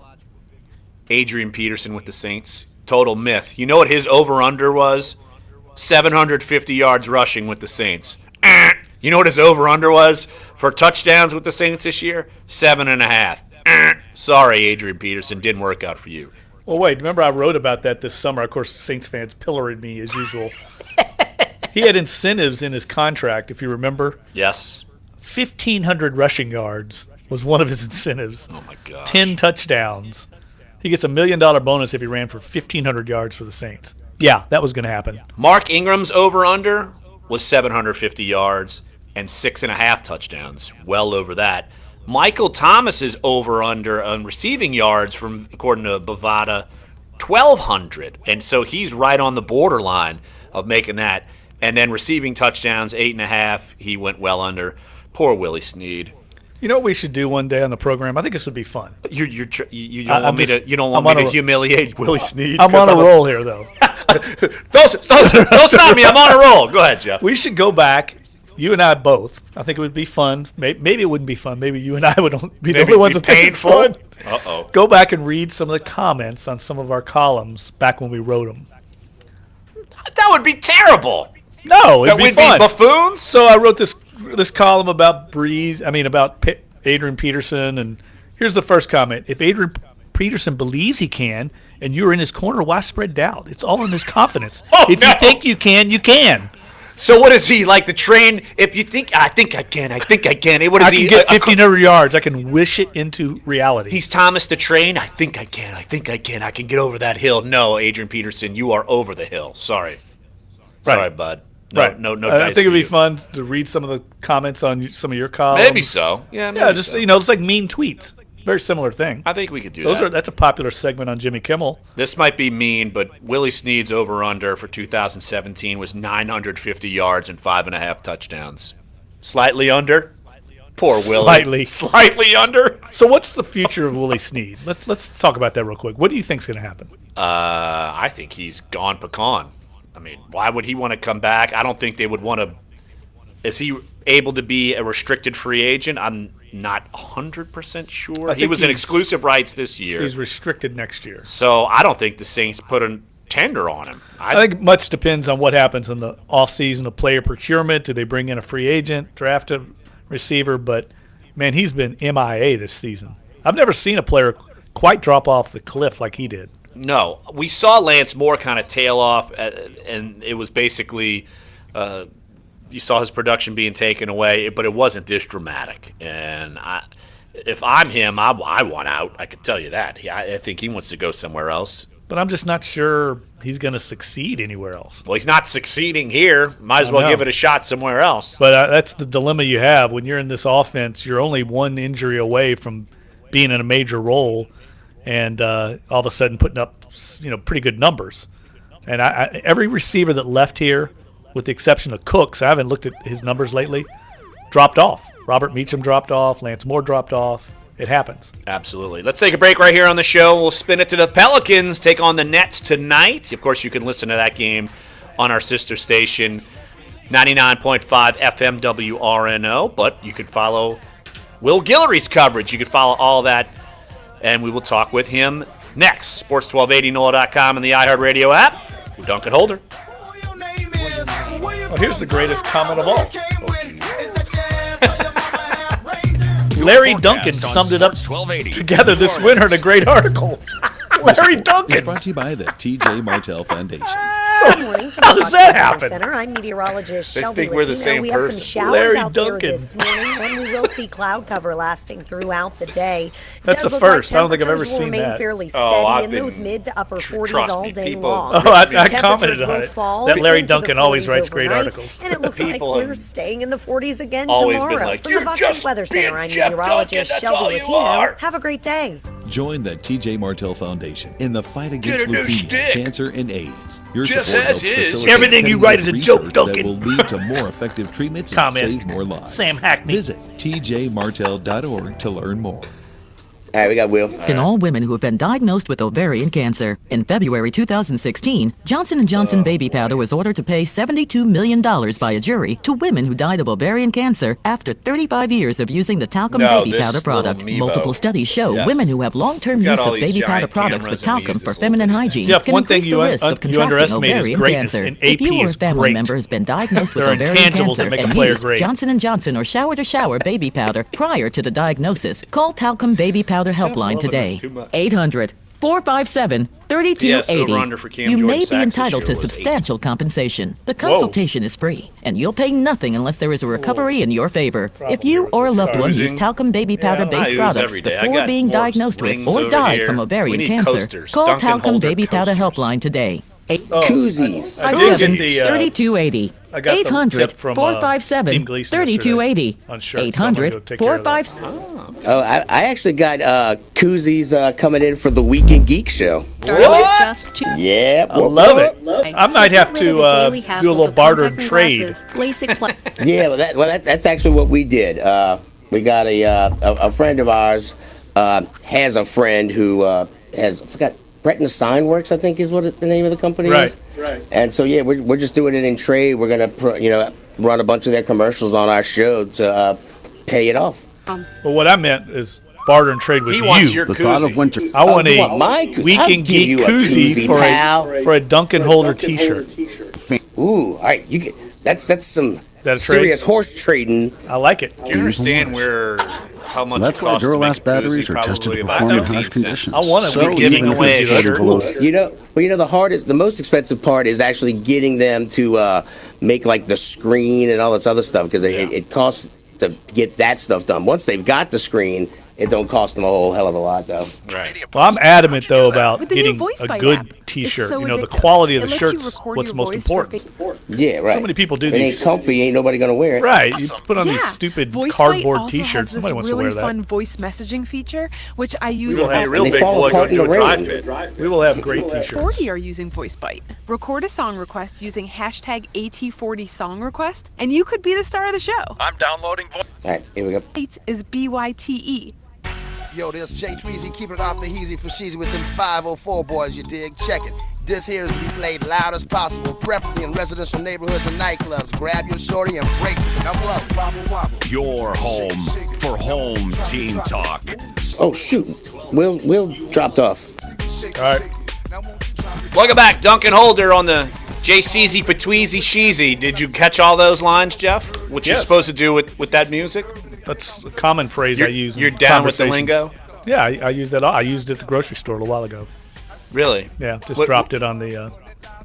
Adrian Peterson with the Saints. Total myth. You know what his over-under was? 750 yards rushing with the Saints. You know what his over-under was for touchdowns with the Saints this year? 7.5. Sorry, Adrian Peterson. Didn't work out for you. Well, wait. Remember I wrote about that this summer. Of course, Saints fans pilloried me as usual. He had incentives in his contract, if you remember. Yes. 1,500 rushing yards was one of his incentives. Oh, my gosh. 10 touchdowns. He gets $1 million bonus if he ran for 1,500 yards for the Saints. Yeah, that was going to happen. Mark Ingram's over-under was 750 yards and 6.5 touchdowns. Well over that. Michael Thomas's over-under on receiving yards, according to Bovada, 1,200. And so he's right on the borderline of making that. And then receiving touchdowns, 8.5. He went well under. Poor Willie Snead. You know what we should do one day on the program? I think this would be fun. You don't want me to humiliate Willie Snead? I'm on a roll here, though. Don't stop me. I'm on a roll. Go ahead, Jeff. We should go back. You and I both. I think it would be fun. Maybe it wouldn't be fun. Maybe you and I would be the only ones that think it's fun. Uh-oh. Go back and read some of the comments on some of our columns back when we wrote them. That would be terrible. No, it'd be fun. Be buffoons? So I wrote this column about Brees. About Adrian Peterson, and here's the first comment: if Adrian Peterson believes he can, and you're in his corner, why spread doubt? It's all in his confidence. You think you can, you can. So what is he like the train? If you think I think I can. What is I can get 1,500 yards. I can wish it into reality. He's Thomas the Train. I think I can. I can get over that hill. No, Adrian Peterson, you are over the hill. Sorry, bud. No, right. No. I think it'd be fun to read some of the comments on some of your columns. Maybe so. Yeah. Just it's like mean tweets. Very similar thing. I think we could do that. That's a popular segment on Jimmy Kimmel. This might be mean, but Willie Snead's over/under for 2017 was 950 yards and 5.5 touchdowns. Slightly under. Poor Willie. Slightly under. So what's the future of Willie Snead? Let's talk about that real quick. What do you think's going to happen? I think he's gone pecan. Why would he want to come back? I don't think they would want to. Is he able to be a restricted free agent? I'm not 100% sure. He was in exclusive rights this year. He's restricted next year. So I don't think the Saints put a tender on him. I think much depends on what happens in the offseason of player procurement. Do they bring in a free agent, draft a receiver? But, man, he's been MIA this season. I've never seen a player quite drop off the cliff like he did. No. We saw Lance Moore kind of tail off, and it was basically you saw his production being taken away, but it wasn't this dramatic. And if I'm him, I want out. I can tell you that. I think he wants to go somewhere else. But I'm just not sure he's going to succeed anywhere else. Well, he's not succeeding here. Might as well give it a shot somewhere else. But that's the dilemma you have. When you're in this offense, you're only one injury away from being in a major role and all of a sudden putting up pretty good numbers. And every receiver that left here, with the exception of Cooks, I haven't looked at his numbers lately, dropped off. Robert Meacham dropped off. Lance Moore dropped off. It happens. Absolutely. Let's take a break right here on the show. We'll spin it to the Pelicans, take on the Nets tonight. Of course, you can listen to that game on our sister station, 99.5 FM WRNO, but you can follow Will Guillory's coverage. You can follow all that, and we will talk with him next. Sports1280, NOLA.com, and the iHeartRadio app. We're Dunc and Holder. Well, here's the greatest comment of all. Larry Duncan summed it up together this winter in a great article. Larry Duncan. It's brought to you by the T.J. Martell Foundation. Good morning from How the does that Weather happen? Center. I'm meteorologist They Shelby think we're the Latino. same We have some person. showers Larry out Duncan. there this morning, and we will see cloud cover lasting throughout the day. It That's does the look like first. I don't think I've ever temperatures will seen remain that. fairly Oh, steady I've in been- those mid to upper 40s trust all me, day people- long. Oh, I Temperatures commented on will it. fall That Larry into the Duncan always 40s writes great overnight, articles. and it looks like People we're have staying in the 40s again always been tomorrow. like, From the "You're Fox just State Weather Center, I'm Jeff meteorologist Duncan, that's Shelby all you Latino. are." Have a great day. Join the T.J. Martell Foundation in the fight against Get a new leukemia, stick. cancer, and AIDS. Your Just support as helps is. facilitate Everything you write is a cutting-edge joke, research Duncan. that will lead to more effective treatments and Comment. save more lives. Sam Hackney. Visit tjmartell.org to learn more. All right, we got Will. In all women who have been diagnosed with ovarian cancer. In February 2016, Johnson & Johnson baby powder was ordered to pay $72 million by a jury to women who died of ovarian cancer after 35 years of using the talcum baby this powder product. little Mevo. Multiple studies show Yes. women who have long-term We've got use all of these baby powder giant products with cameras and we talcum use for this feminine little hygiene Jeff, can one thing increase you the risk of you contracting underestimate is ovarian greatness, cancer. and If AP you or a is family great. member has been diagnosed with There are ovarian intangibles cancer that make a and player used great. Johnson & Johnson or Shower to Shower baby powder prior to the diagnosis, call Talcum Baby Powder Helpline loving today. this too much. 800-457-3280. Yes, over-under for Cam You Jordan may sacks be this entitled year to was 8. substantial compensation. The consultation is free, and you'll pay nothing unless there is a recovery in your favor. If you or a loved one used talcum baby powder-based I use products every day. I before got being more diagnosed with rings or over died here. from We ovarian need cancer, coasters. call Duncan Talcum Holder Baby Powder coasters. Helpline today. Koozies. I did get the 3280. I got the 800 tip from 457 Team Gleason 3280. on shirt. 800 457. Oh, I actually got koozies coming in for the Weekend Geek Show. What? Yeah, I love it. I might have to do a little barter and trade. Yeah, that's actually what we did. We got a friend of ours has a friend who has, I forgot, Breton Sign Works, I think is what the name of the company is. Right. And so, yeah, we're just doing it in trade. We're going to, run a bunch of their commercials on our show to pay it off. Well, what I meant is barter and trade with you. Wants your The thought of winter. I want You want my a Weekend Geek koozie for a Duncan Holder T-shirt. Ooh, all right. That's some serious horse trading. I like it. Do you understand how much That's it why costs to make Duralast batteries koozie? are tested to Probably perform in about harsh 15 conditions. cents. I want to So be giving even away a if it's shirt. below- The most expensive part is actually getting them to make like the screen and all this other stuff because it costs to get that stuff done. Once they've got the screen, it don't cost them a whole hell of a lot though. Right. Well, I'm adamant though about With the new getting Voice a by good app. T-shirt. It's so The addictive. quality of It the lets you shirt's record what's your most voice for important. Yeah, right. So many people do It ain't these. comfy. Ain't nobody gonna wear it. Right. You put on these Yeah. stupid VoiceBite cardboard also T-shirts. has Nobody this wants to really wear that. fun voice messaging feature, which I use. We will all have the real time. big boy apart go do in a the dry rain. fit. We will have great T-shirts. 40 are using VoiceBite. Record a song request using hashtag AT40 song request, and you could be the star of the show. I'm downloading voice. All right, here we go. It is BYTE. Yo, this Jay Tweezy keeping it off the heezy for sheezy with them 504 boys, you dig? Check it. This here is to be played loud as possible, preferably in residential neighborhoods and nightclubs. Grab your shorty and break to the double up. Wobble, wobble. Your home for home team talk. Oh shoot, Will dropped off. All right. Welcome back, Duncan Holder on the JCZ Patweezy Sheezy. Did you catch all those lines, Jeff? What you're Yes. supposed to do with that music? That's a common phrase I use. in You're down with the conversation. lingo? Yeah, I use that. I used it at the grocery store a little while ago. Really? Yeah, just What- dropped it on the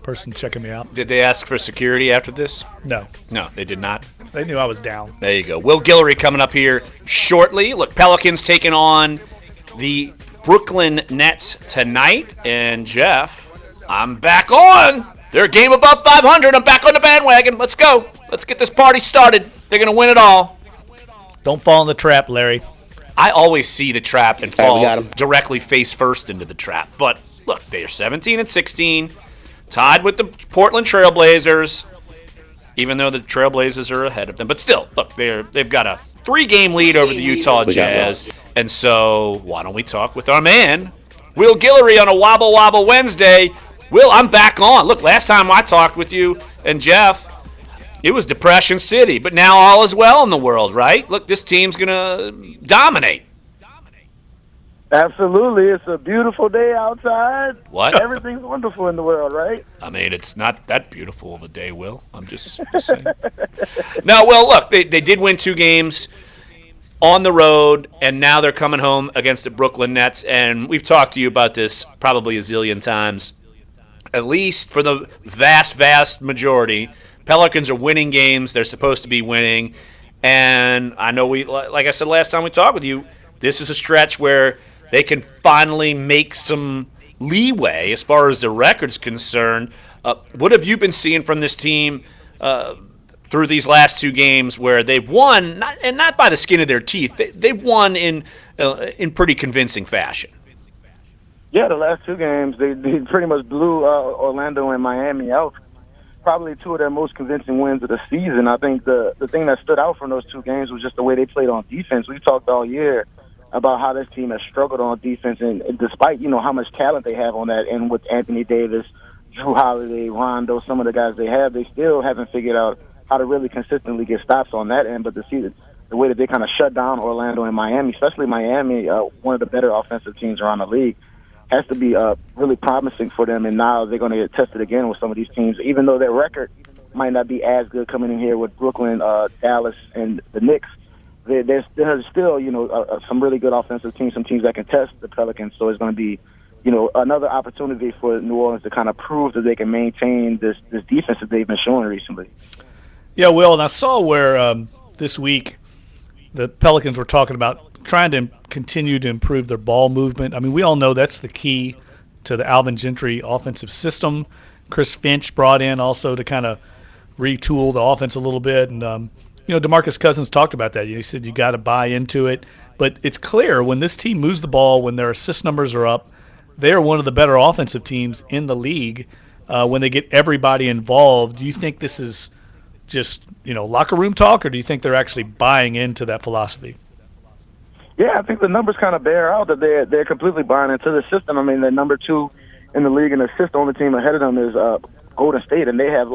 person checking me out. Did they ask for security after this? No, No, they did not. they knew I was down. There you go. Will Guillory coming up here shortly. Look, Pelicans taking on the Brooklyn Nets tonight. And Jeff, I'm back on. They're a game above 500. I'm back on the bandwagon. Let's go. Let's get this party started. They're going to win it all. Don't fall in the trap, Larry. I always see the trap and All right, we got fall 'em. directly face first into the trap. But look, they are 17 and 16, tied with the Portland Trailblazers, even though the Trailblazers are ahead of them. But still, look, they've got a 3-game lead over the Utah We got Jazz. And so why don't we talk with our man, Will Guillory, on a Wobble Wobble Wednesday. Will, I'm back on. Look, last time I talked with you and Jeff, it was Depression City, but now all is well in the world, right? Look, this team's going to dominate. Absolutely. It's a beautiful day outside. What? Everything's wonderful in the world, right? I mean, it's not that beautiful of a day, Will. I'm just saying. No, well, look, they did win 2 games on the road, and now they're coming home against the Brooklyn Nets, and we've talked to you about this probably a zillion times. At least for the vast, vast majority, Pelicans are winning games they're supposed to be winning, and I know like I said last time we talked with you, this is a stretch where they can finally make some leeway as far as the record's concerned. What have you been seeing from this team through these last 2 games where they've won, not by the skin of their teeth, they've won in pretty convincing fashion? Yeah, the last 2 games, they pretty much blew Orlando and Miami out. Probably 2 of their most convincing wins of the season. I think the thing that stood out from those 2 games was just the way they played on defense. We've talked all year about how this team has struggled on defense, and despite, how much talent they have on that end with Anthony Davis, Drew Holiday, Rondo, some of the guys they have, they still haven't figured out how to really consistently get stops on that end. But to see the way that they kind of shut down Orlando and Miami, especially Miami, one of the better offensive teams around the league, has to be really promising for them, and now they're going to get tested again with some of these teams, even though their record might not be as good coming in here with Brooklyn, Dallas, and the Knicks. There's still, some really good offensive teams, some teams that can test the Pelicans, so it's going to be, another opportunity for New Orleans to kind of prove that they can maintain this defense that they've been showing recently. Yeah, Will, and I saw where this week the Pelicans were talking about trying to continue to improve their ball movement. I mean, we all know that's the key to the Alvin Gentry offensive system. Chris Finch brought in also to kind of retool the offense a little bit. And, DeMarcus Cousins talked about that. He said you got to buy into it. But it's clear when this team moves the ball, when their assist numbers are up, they are one of the better offensive teams in the league when they get everybody involved. Do you think this is just, locker room talk, or do you think they're actually buying into that philosophy? Yeah, I think the numbers kind of bear out that they're completely buying into the system. I mean, they're number 2 in the league in assists. The only team ahead of them is Golden State, and they have,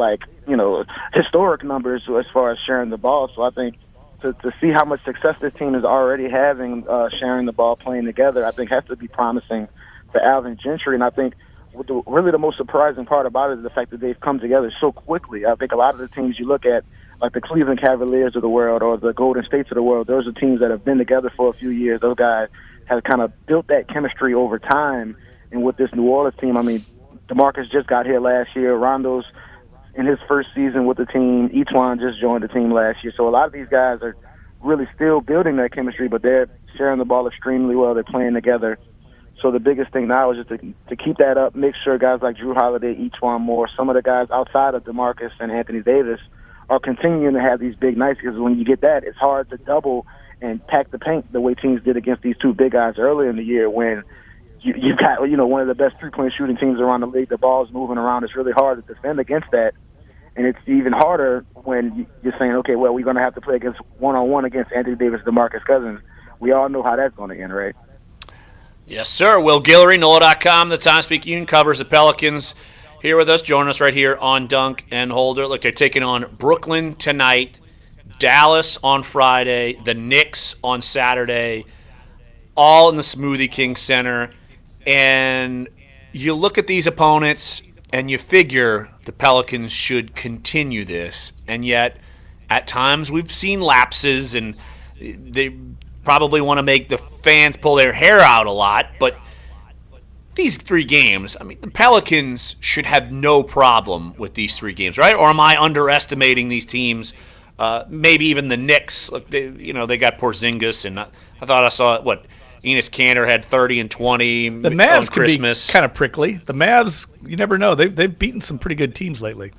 historic numbers as far as sharing the ball. So I think to see how much success this team is already having sharing the ball, playing together, I think has to be promising for Alvin Gentry. And I think really the most surprising part about it is the fact that they've come together so quickly. I think a lot of the teams you look at, like the Cleveland Cavaliers of the world or the Golden States of the world, those are teams that have been together for a few years. Those guys have kind of built that chemistry over time. And with this New Orleans team, I mean, DeMarcus just got here last year. Rondo's in his first season with the team. Etuan just joined the team last year. So a lot of these guys are really still building that chemistry, but they're sharing the ball extremely well. They're playing together. So the biggest thing now is just to keep that up, make sure guys like Drew Holiday, Etuan Moore, some of the guys outside of DeMarcus and Anthony Davis are continuing to have these big nights, because when you get that, it's hard to double and pack the paint the way teams did against these 2 big guys earlier in the year when you've got one of the best three-point shooting teams around the league. The ball's moving around. It's really hard to defend against that. And it's even harder when you're saying, okay, well, we're going to have to play against one-on-one against Anthony Davis and DeMarcus Cousins. We all know how that's going to end, right? Yes, sir. Will Guillory, NOLA.com, the Time Speak Union, covers the Pelicans. Here with us, joining us right here on Dunc and Holder. Look, they're taking on Brooklyn tonight, Dallas on Friday, the Knicks on Saturday, all in the Smoothie King Center. And you look at these opponents and you figure the Pelicans should continue this. And yet, at times, we've seen lapses, and they probably want to make the fans pull their hair out a lot. But these 3 games, I mean, the Pelicans should have no problem with these 3 games, right? Or am I underestimating these teams? Maybe even the Knicks. Look, they got Porzingis, and I thought I saw Enes Kanter had 30 and 20. The Mavs on Christmas. Can be kind of prickly. The Mavs, you never know. They've beaten some pretty good teams lately.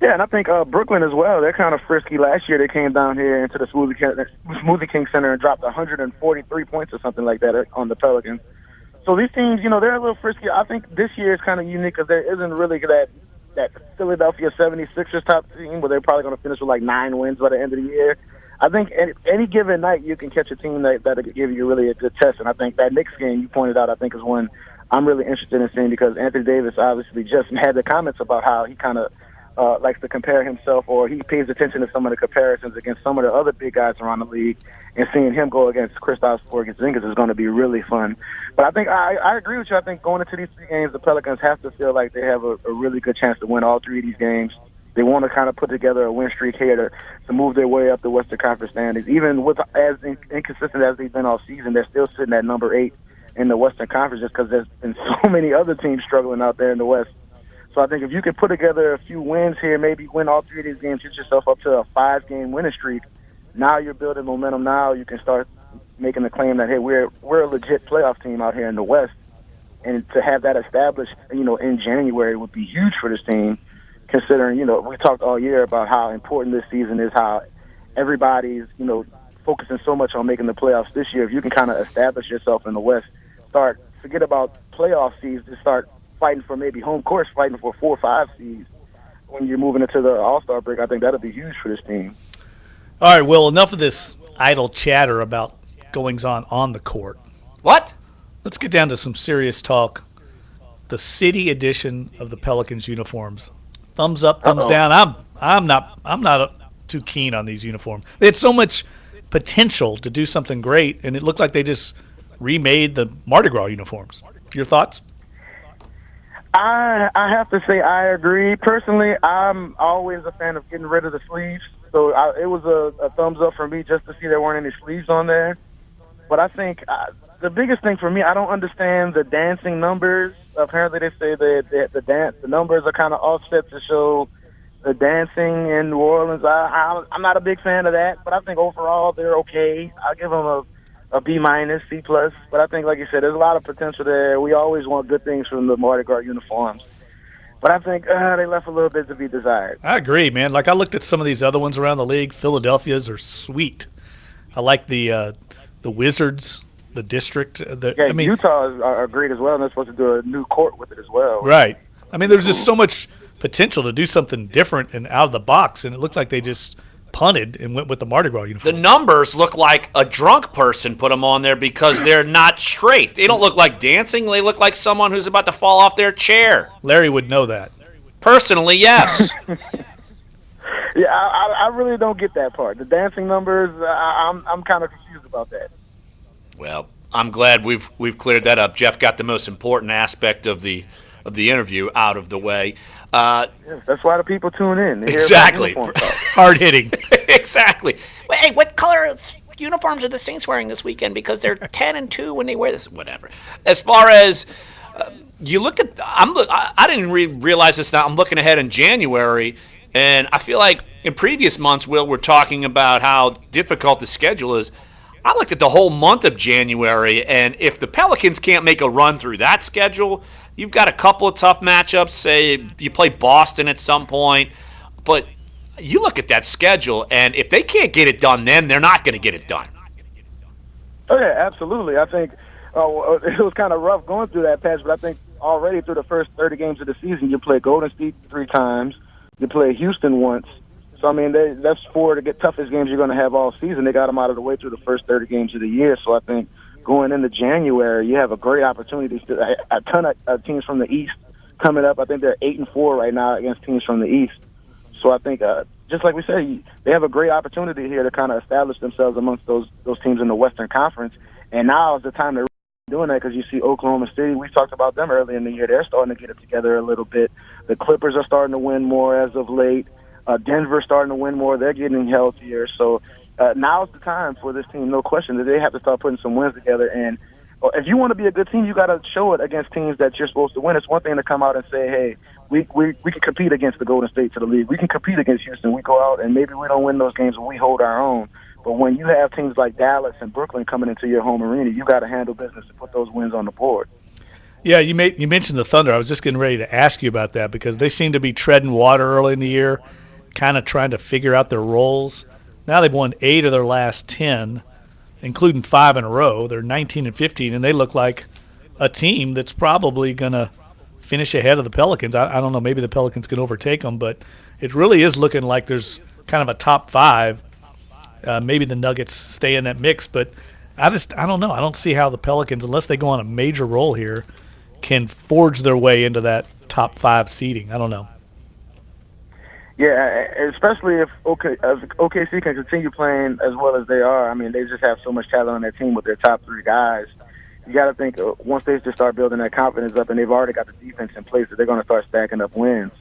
Yeah, and I think Brooklyn as well. They're kind of frisky. Last year they came down here into the Smoothie King Center and dropped 143 points or something like that on the Pelicans. So these teams, they're a little frisky. I think this year is kind of unique because there isn't really that Philadelphia 76ers top team where they're probably going to finish with 9 wins by the end of the year. I think any given night you can catch a team that'll give you really a good test. And I think that Knicks game you pointed out, I think, is one I'm really interested in seeing, because Anthony Davis obviously just had the comments about how he kind of likes to compare himself, or he pays attention to some of the comparisons against some of the other big guys around the league, and seeing him go against Kristaps Porzingis is going to be really fun. But I think I agree with you. I think going into these 3 games, the Pelicans have to feel like they have a really good chance to win all 3 of these games. They want to kind of put together a win streak here to move their way up the Western Conference standings. Even with as inconsistent as they've been all season, they're still sitting at number 8 in the Western Conference, just because there's been so many other teams struggling out there in the West. So I think if you can put together a few wins here, maybe win all 3 of these games, get yourself up to a 5-game winning streak. Now you're building momentum. Now you can start making the claim that, hey, we're a legit playoff team out here in the West. And to have that established, in January would be huge for this team, considering, we talked all year about how important this season is, how everybody's, focusing so much on making the playoffs this year. If you can kind of establish yourself in the West, forget about playoff seeds, just start fighting for maybe home court, fighting for 4 or 5 seeds when you're moving into the All-Star break. I think that'll be huge for this team. All right, Will, enough of this idle chatter about goings-on on the court. What? Let's get down to some serious talk. The city edition of the Pelicans uniforms. Thumbs up, thumbs down. I'm not too keen on these uniforms. They had so much potential to do something great, and it looked like they just remade the Mardi Gras uniforms. Your thoughts? I have to say I agree. Personally, I'm always a fan of getting rid of the sleeves. So it was a thumbs up for me just to see there weren't any sleeves on there. But I think the biggest thing for me, I don't understand the dancing numbers. Apparently they say that the numbers are kind of offset to show the dancing in New Orleans. I'm not a big fan of that, but I think overall they're okay. I'll give them a B-, C+. But I think, like you said, there's a lot of potential there. We always want good things from the Mardi Gras uniforms. But I think they left a little bit to be desired. I agree, man. Like I looked at some of these other ones around the league. Philadelphia's are sweet. I like the Wizards, the District. Utah are great as well, and they're supposed to do a new court with it as well. Right. I mean, there's just so much potential to do something different and out of the box, and it looked like they just punted and went with the Mardi Gras uniform. The numbers look like a drunk person put them on there because they're not straight. They don't look like dancing. They look like someone who's about to fall off their chair. Larry would know that. Personally, yes. Yeah, I really don't get that part. The dancing numbers, I'm kind of confused about that. Well, I'm glad we've cleared that up. Jeff got the most important aspect of the interview out of the way. Yes, that's why the people tune in. Exactly. Hard hitting. Exactly. Well, hey, what color uniforms are the Saints wearing this weekend? Because they're 10-2 when they wear this. Whatever. As far as you look at, I didn't realize this. Now I'm looking ahead in January, and I feel like in previous months, Will, we're talking about how difficult the schedule is. I look at the whole month of January, and if the Pelicans can't make a run through that schedule, you've got a couple of tough matchups. Say you play Boston at some point, but you look at that schedule, and if they can't get it done then, they're not going to get it done. Oh, yeah, absolutely. I think it was kind of rough going through that patch, but I think already through the first 30 games of the season, you play Golden State 3 times, you play Houston once. So, I mean, that's 4 of the toughest games you're going to have all season. They got them out of the way through the first 30 games of the year. So I think going into January, you have a great opportunity. A ton of teams from the East coming up. I think they're 8-4 right now against teams from the East. So I think, just like we said, they have a great opportunity here to kind of establish themselves amongst those teams in the Western Conference. And now is the time to doing that because you see Oklahoma City. We talked about them earlier in the year. They're starting to get it together a little bit. The Clippers are starting to win more as of late. Denver's starting to win more. They're getting healthier. So now's the time for this team, no question, that they have to start putting some wins together. And if you want to be a good team, you got to show it against teams that you're supposed to win. It's one thing to come out and say, hey, we can compete against the Golden States of the league. We can compete against Houston. We go out and maybe we don't win those games, but we hold our own. But when you have teams like Dallas and Brooklyn coming into your home arena, you got to handle business and put those wins on the board. Yeah, you mentioned the Thunder. I was just getting ready to ask you about that because they seem to be treading water early in the year, kind of trying to figure out their roles. Now they've won 8 of their last 10, including 5 in a row. They're 19-15, and they look like a team that's probably going to finish ahead of the Pelicans. I don't know, maybe the Pelicans can overtake them, but it really is looking like there's kind of a top 5. Maybe the Nuggets stay in that mix, but I don't know. I don't see how the Pelicans, unless they go on a major roll here, can forge their way into that top 5 seeding. I don't know. Yeah, especially if OKC can continue playing as well as they are. I mean, they just have so much talent on their team with their top 3 guys. You got to think once they just start building that confidence up and they've already got the defense in place that they're going to start stacking up wins.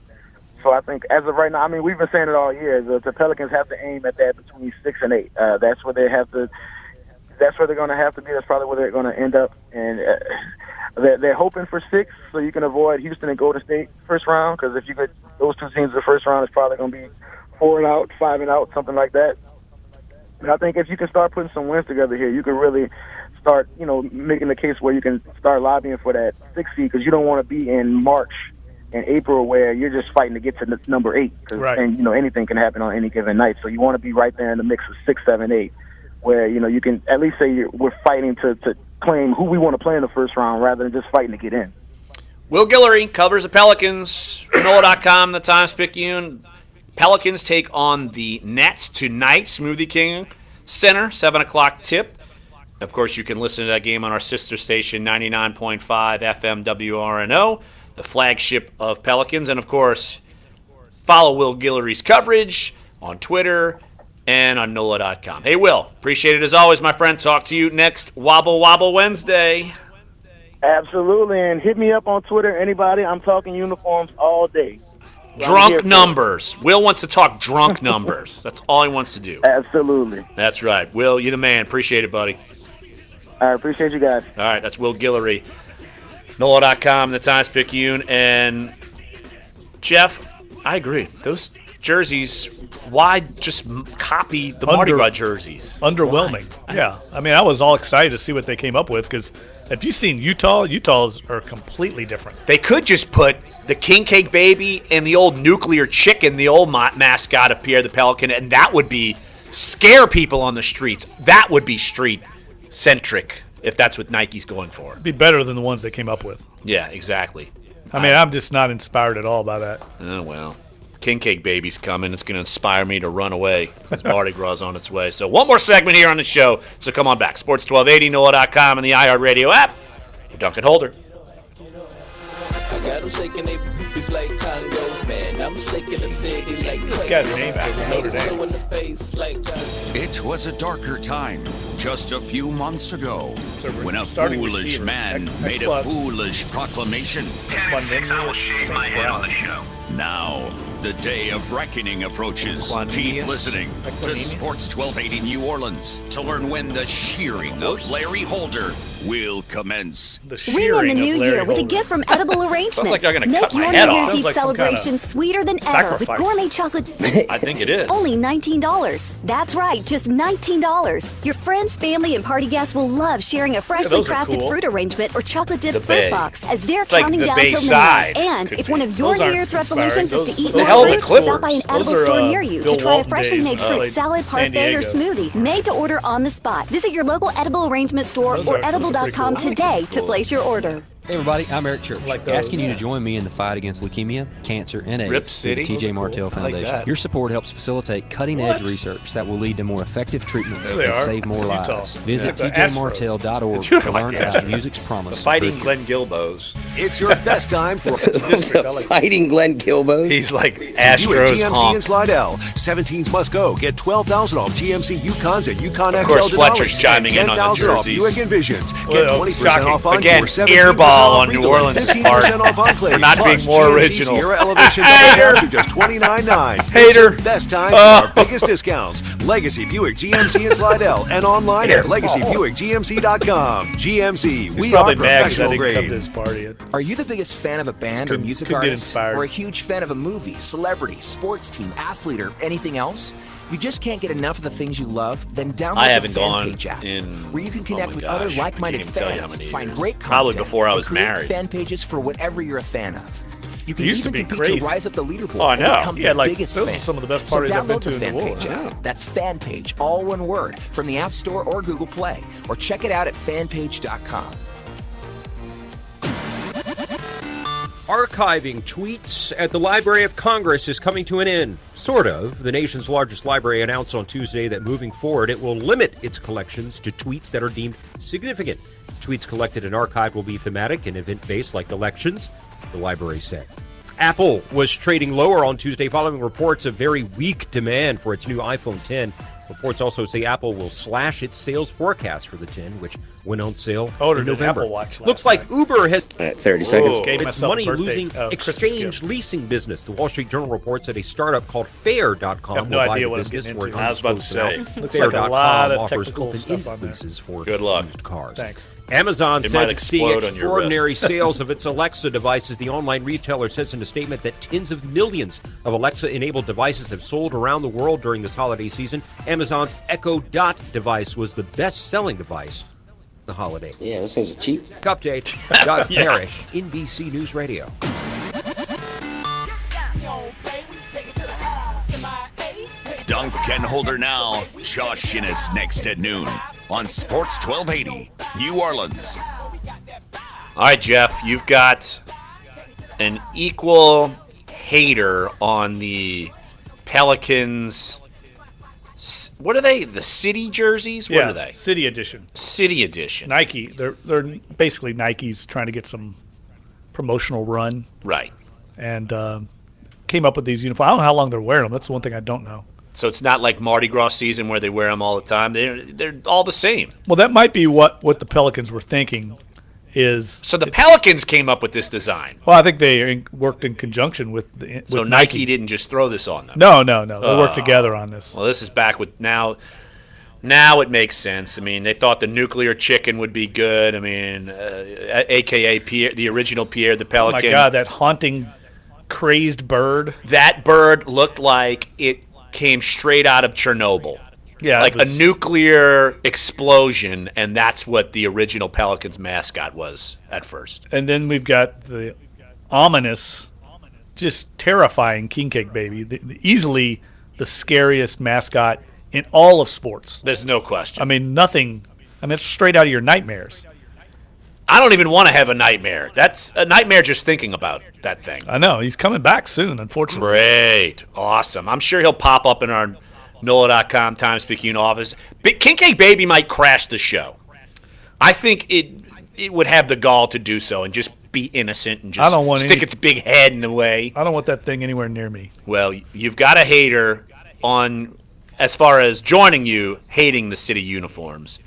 So I think as of right now, I mean, we've been saying it all year. The Pelicans have to aim at that between 6 and 8. That's where they have to. That's where they're going to have to be. That's probably where they're going to end up. And they're hoping for 6, so you can avoid Houston and Golden State first round. Because if you get those 2 teams in the first round, it's probably going to be 4 and out, 5 and out, something like that. And I think if you can start putting some wins together here, you can really start, making the case where you can start lobbying for that 6th seed. Because you don't want to be in March and April where you're just fighting to get to number 8. Right. And anything can happen on any given night. So you want to be right there in the mix of 6, 7, 8, where you can at least say we're fighting to claim who we want to play in the first round rather than just fighting to get in. Will Guillory covers the Pelicans. NOLA.com, the Times-Picayune. Pelicans take on the Nets tonight. Smoothie King Center, 7 o'clock tip. Of course, you can listen to that game on our sister station, 99.5 FM WRNO, the flagship of Pelicans. And, of course, follow Will Guillory's coverage on Twitter and on NOLA.com. Hey, Will, appreciate it as always, my friend. Talk to you next Wobble Wobble Wednesday. Absolutely, and hit me up on Twitter, anybody. I'm talking uniforms all day. Drunk numbers. Will wants to talk drunk numbers. That's all he wants to do. Absolutely. That's right. Will, you're the man. Appreciate it, buddy. I appreciate you guys. All right, that's Will Guillory. NOLA.com, the Times-Picayune. And, Jeff, I agree. Those jerseys, why just copy the Mardi Gras jerseys? Underwhelming. Why? Yeah. I mean, I was all excited to see what they came up with because have you seen Utah? Utah's are completely different. They could just put the king cake baby and the old nuclear chicken, the old mascot of Pierre the Pelican, and that would be scare people on the streets. That would be street-centric if that's what Nike's going for. It'd be better than the ones they came up with. Yeah, exactly. I mean, I'm just not inspired at all by that. Oh, well. King Cake Baby's coming. It's going to inspire me to run away because Mardi Gras is on its way. So one more segment here on the show. So come on back. Sports 1280, NOLA.com, and the iHeartRadio app. With Dunc and Holder. This guy's name after Notre Dame. It was a darker time just a few months ago when a starting foolish receiver man at made club. a foolish proclamation. Now, the day of reckoning approaches. Keep listening to Sports 1280 New Orleans to learn when the shearing of Larry Holder will commence. Ring in the new year with a gift from Edible Arrangements. Sounds like they're gonna Make cut my your head New off. Year's Sounds Eve like some celebration kind of sweeter than ever with sacrifice. gourmet chocolate. I think it is. Only $19. That's right, just $19. Your friends, family, and party guests will love sharing a freshly those are crafted cool. fruit arrangement or chocolate The dipped fruit Bay. box as they're It's like counting the down Bay till side. midnight. And Could if be. one of your Those New aren't Year's inspiring. resolutions is to Those- eat the more hell of the fruit, Clippers. stop by an Those edible are, store near you Bill to try a Walton freshly days made when I fruit played salad, San parfait, or Diego. smoothie made to order on the spot. Visit your local edible arrangement store Those or are pretty edible.com cool. today to place your order. Hey everybody, I'm Eric Church, Like those. asking you to join me in the fight against leukemia, cancer, and Rip AIDS through the City. TJ Those are Martell cool. I like Foundation. that. Your support helps facilitate cutting-edge What? research that will lead to more effective treatments There they and are. save more Utah. lives. Visit Yeah. The Astros. tjmartell.org You're to like learn the about Astros. music's promise. The Fighting for a Glenn Gilbos. It's your best time for District, I like that. Fighting Glenn Gilbo. He's like You at Astros GMC honk. and Slidell. 17s must go. Get $12,000 off GMC Yukons and Yukon Of XL course, Denali's, Fletcher's and chiming in on the $10,000 off jerseys. Buick Envisions. Get Well, 20% shocking. off on Again, 17% airball off on New Regal, Orleans' 15% part off Enclave. for not Plus, being more GMC original. Sierra Elevation Hater. for just $29.9. Hater. It's the best time for our biggest discounts. Legacy Buick GMC and Slidell and online at legacybuickgmc.com. GMC, He's we probably are mad because I professional didn't come to grade. his party. Are you the biggest fan of a band or music could get artist? inspired. Or a huge fan of a movie, celebrity, sports team, athlete, or anything else? You just can't get enough of the things you love? Then download I the haven't gone FanPage app, in. where you can oh connect my with gosh, other I like-minded can't even tell you how fans, many find years. great content, Probably before I and was create married. fan pages for whatever you're a fan of. You can It used to even be compete crazy. to rise up the leaderboard Oh, I and know. become Yeah, the like, biggest those are fan. some of the best parties so I've been download to the in New FanPage Orleans. app. That's FanPage, all one word, from the App Store or Google Play, or check it out at fanpage.com. Archiving tweets at the Library of Congress is coming to an end. Sort of. The nation's largest library announced on Tuesday that moving forward, it will limit its collections to tweets that are deemed significant. Tweets collected and archived will be thematic and event-based like elections, the library said. Apple was trading lower on Tuesday following reports of very weak demand for its new iPhone 10. Reports also say Apple will slash its sales forecast for the 10, which went on sale Ordered in an November. Apple Watch last Looks like Uber has 30 seconds. Gave its myself a money-losing birthday, Christmas exchange gift. leasing business. The Wall Street Journal reports that a startup called Fair.com I have no will buy idea the what I'm business getting for an into. I was about to undisclosed say. amount. Looks like a Fair.com lot of offers technical open stuff on there. leases for Good luck. used cars. Thanks. Amazon It says might it's seeing explode on your extraordinary wrist. sales of its Alexa devices. The online retailer says in a statement that tens of millions of Alexa-enabled devices have sold around the world during this holiday season. Amazon's Echo Dot device was the best-selling device the holiday. Yeah, those things are cheap. Update. Doug Parrish, NBC News Radio. Dunc and Holder now. Josh Innes next at noon on Sports 1280, New Orleans. All right, Jeff, you've got an equal hater on the Pelicans. What are they? The city jerseys? What are they? City edition. City edition. Nike. They're basically Nike's trying to get some promotional run. Right. And came up with these uniforms. I don't know how long they're wearing them. That's the one thing I don't know. So it's not like Mardi Gras season where they wear them all the time. They're all the same. Well, that might be what the Pelicans were thinking. So the Pelicans came up with this design. Well, I think they worked in conjunction with So Nike didn't just throw this on them. No. They worked together on this. Well, this is back with now. Now it makes sense. I mean, they thought the nuclear chicken would be good. I mean, a.k.a. Pierre, the original Pierre the Pelican. Oh, my God, that haunting crazed bird. That bird looked like it came straight out of Chernobyl. Yeah, like a nuclear explosion, and that's what the original Pelicans mascot was at first. And then we've got the ominous, just terrifying King Cake Baby, easily the scariest mascot in all of sports. There's no question. I mean, nothing. I mean, it's straight out of your nightmares. I don't even want to have a nightmare. That's a nightmare just thinking about that thing. I know. He's coming back soon, unfortunately. Great. Awesome. I'm sure he'll pop up in our NOLA.com Times Picayune office. King Cake Baby might crash the show. I think it would have the gall to do so and just be innocent and just stick its big head in the way. I don't want that thing anywhere near me. Well, you've got a hater on, as far as joining you, hating the city uniforms.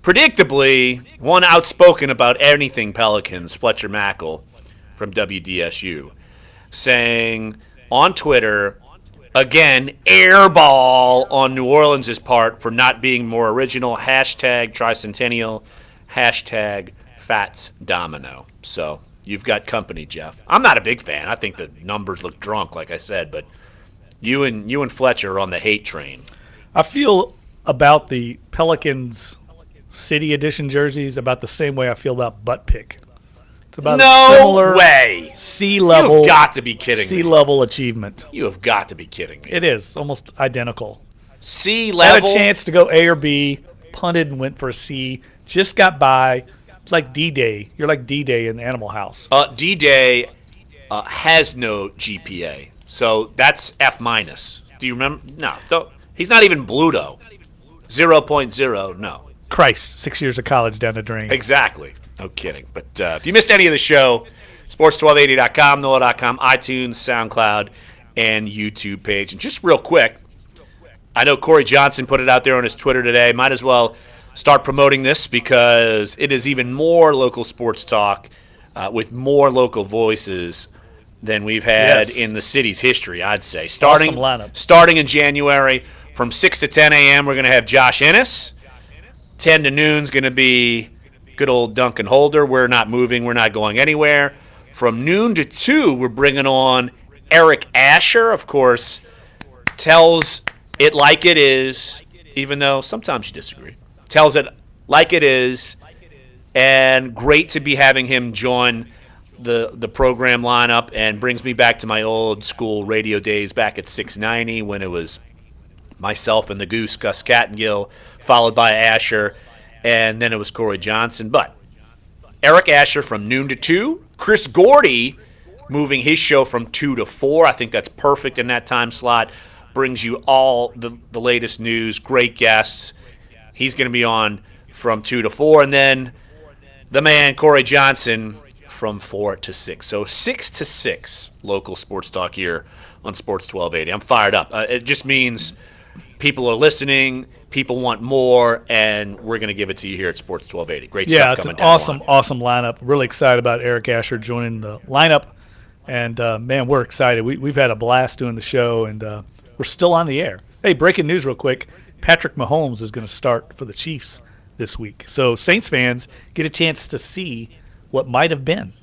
Predictably, one outspoken about anything Pelicans, Fletcher Mackle from WDSU, saying on Twitter, again, airball on New Orleans' part for not being more original, hashtag tricentennial, hashtag Fats Domino. So you've got company, Jeff. I'm not a big fan. I think the numbers look drunk, like I said, but you and Fletcher are on the hate train. I feel about the Pelicans City Edition jerseys about the same way I feel about Butt Pick. It's about a similar way. C-level. You've got to be kidding me. C-level achievement. You have got to be kidding me. It is almost identical. C-level. Had a chance to go A or B, punted and went for a C. Just got by. It's like D-Day. You're like D-Day in Animal House. D-Day has no GPA, so that's F-. Do you remember? No. He's not even Bluto. 0.0, no. Christ, 6 years of college down the drain. Exactly. No kidding. But if you missed any of the show, sports1280.com, NOLA.com, iTunes, SoundCloud, and YouTube page. And just real quick, I know Corey Johnson put it out there on his Twitter today. Might as well start promoting this because it is even more local sports talk with more local voices than we've had in the city's history, I'd say. Awesome lineup. Starting in January from 6 to 10 a.m., we're going to have Josh Ennis. 10 to noon is going to be good old Dunc and Holder. We're not moving. We're not going anywhere. From noon to 2, we're bringing on Eric Asher, of course, tells it like it is, even though sometimes you disagree. Tells it like it is, and great to be having him join the program lineup, and brings me back to my old school radio days back at 690 when it was myself and the Goose, Gus Cattengill, followed by Asher, and then it was Corey Johnson. But Eric Asher from noon to 2. Chris Gordy moving his show from 2 to 4. I think that's perfect in that time slot. Brings you all the latest news, great guests. He's going to be on from 2 to 4. And then the man, Corey Johnson, from 4 to 6. So 6 to 6 local sports talk here on Sports 1280. I'm fired up. It just means people are listening, people want more, and we're going to give it to you here at Sports 1280. Great stuff coming down. Yeah, it's an awesome lineup. Really excited about Eric Asher joining the lineup. And, man, we're excited. We've had a blast doing the show, and we're still on the air. Hey, breaking news real quick. Patrick Mahomes is going to start for the Chiefs this week. So Saints fans get a chance to see what might have been.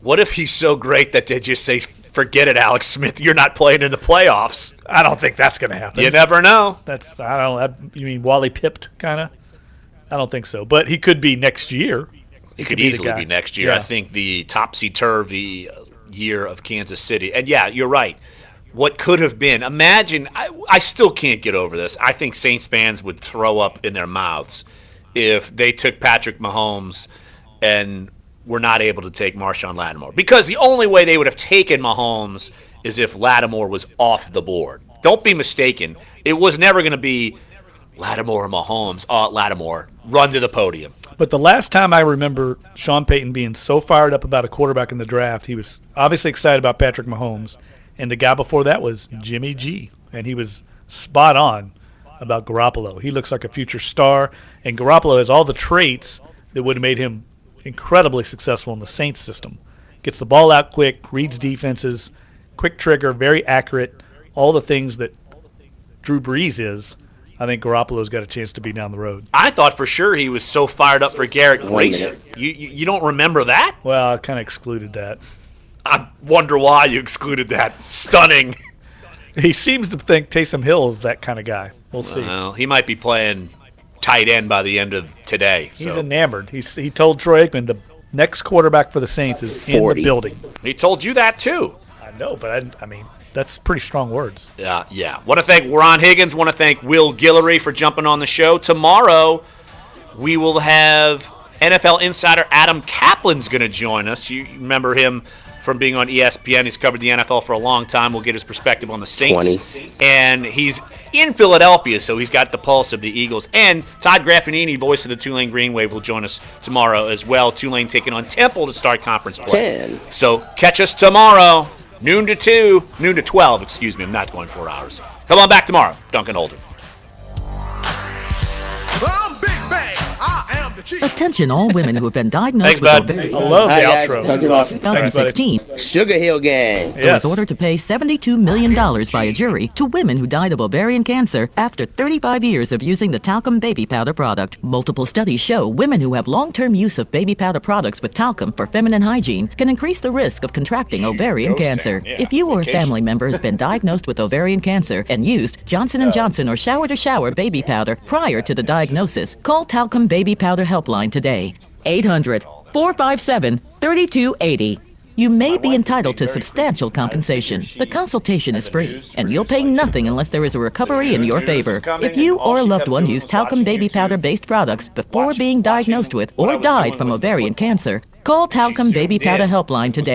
What if he's so great that they just say, forget it, Alex Smith, you're not playing in the playoffs? I don't think that's going to happen. You never know. You mean Wally Pipped kind of? I don't think so. But he could be next year. He could easily be next year. Yeah. I think the topsy-turvy year of Kansas City. And, yeah, you're right. What could have been. Imagine, I still can't get over this. I think Saints fans would throw up in their mouths if they took Patrick Mahomes and were not able to take Marshawn Lattimore. Because the only way they would have taken Mahomes is if Lattimore was off the board. Don't be mistaken. It was never going to be Lattimore or Mahomes. Lattimore, run to the podium. But the last time I remember Sean Payton being so fired up about a quarterback in the draft, he was obviously excited about Patrick Mahomes. And the guy before that was Jimmy G. And he was spot on about Garoppolo. He looks like a future star. And Garoppolo has all the traits that would have made him incredibly successful in the Saints system. Gets the ball out quick, reads defenses, quick trigger, very accurate, all the things that Drew Brees is. I think Garoppolo's got a chance to be down the road. I thought for sure he was so fired up for Garrett Grayson. You don't remember that? Well, I kind of excluded that. I wonder why you excluded that. Stunning. He seems to think Taysom Hill is that kind of guy. We'll see. Well, he might be playing tight end by the end of today. He's enamored. He told Troy Aikman the next quarterback for the Saints is 40. In the building. He told you that too. I know, but I mean, that's pretty strong words. Yeah. Want to thank Ron Higgins. Want to thank Will Guillory for jumping on the show. Tomorrow, we will have NFL insider Adam Kaplan's going to join us. You remember him from being on ESPN. He's covered the NFL for a long time. We'll get his perspective on the Saints. 20. And he's in Philadelphia, so he's got the pulse of the Eagles. And Todd Graffinini, voice of the Tulane Green Wave, will join us tomorrow as well. Tulane taking on Temple to start conference play. 10. So catch us tomorrow, noon to 12, excuse me. I'm not going 4 hours. Come on back tomorrow. Duncan Holder. I'm Big Bang. I am the chief. Attention all women who have been diagnosed with ovarian I love the Hi, outro. guys. It's awesome. 2016. Sugar Hill Gang. Was ordered to pay $72 million by a jury to women who died of ovarian cancer after 35 years of using the talcum baby powder product. Multiple studies show women who have long-term use of baby powder products with talcum for feminine hygiene can increase the risk of contracting ovarian cancer. If you or a family member has been diagnosed with ovarian cancer and used Johnson & Johnson or Shower to Shower baby powder prior to the diagnosis, call Talcum Baby Powder Helpline today. 800-457-3280. You may be entitled to substantial compensation. The consultation is free, and you'll pay nothing unless there is a recovery in your favor. If you or a loved one used talcum baby powder-based products before being diagnosed with or died from ovarian cancer, call Talcum Baby Powder Helpline today.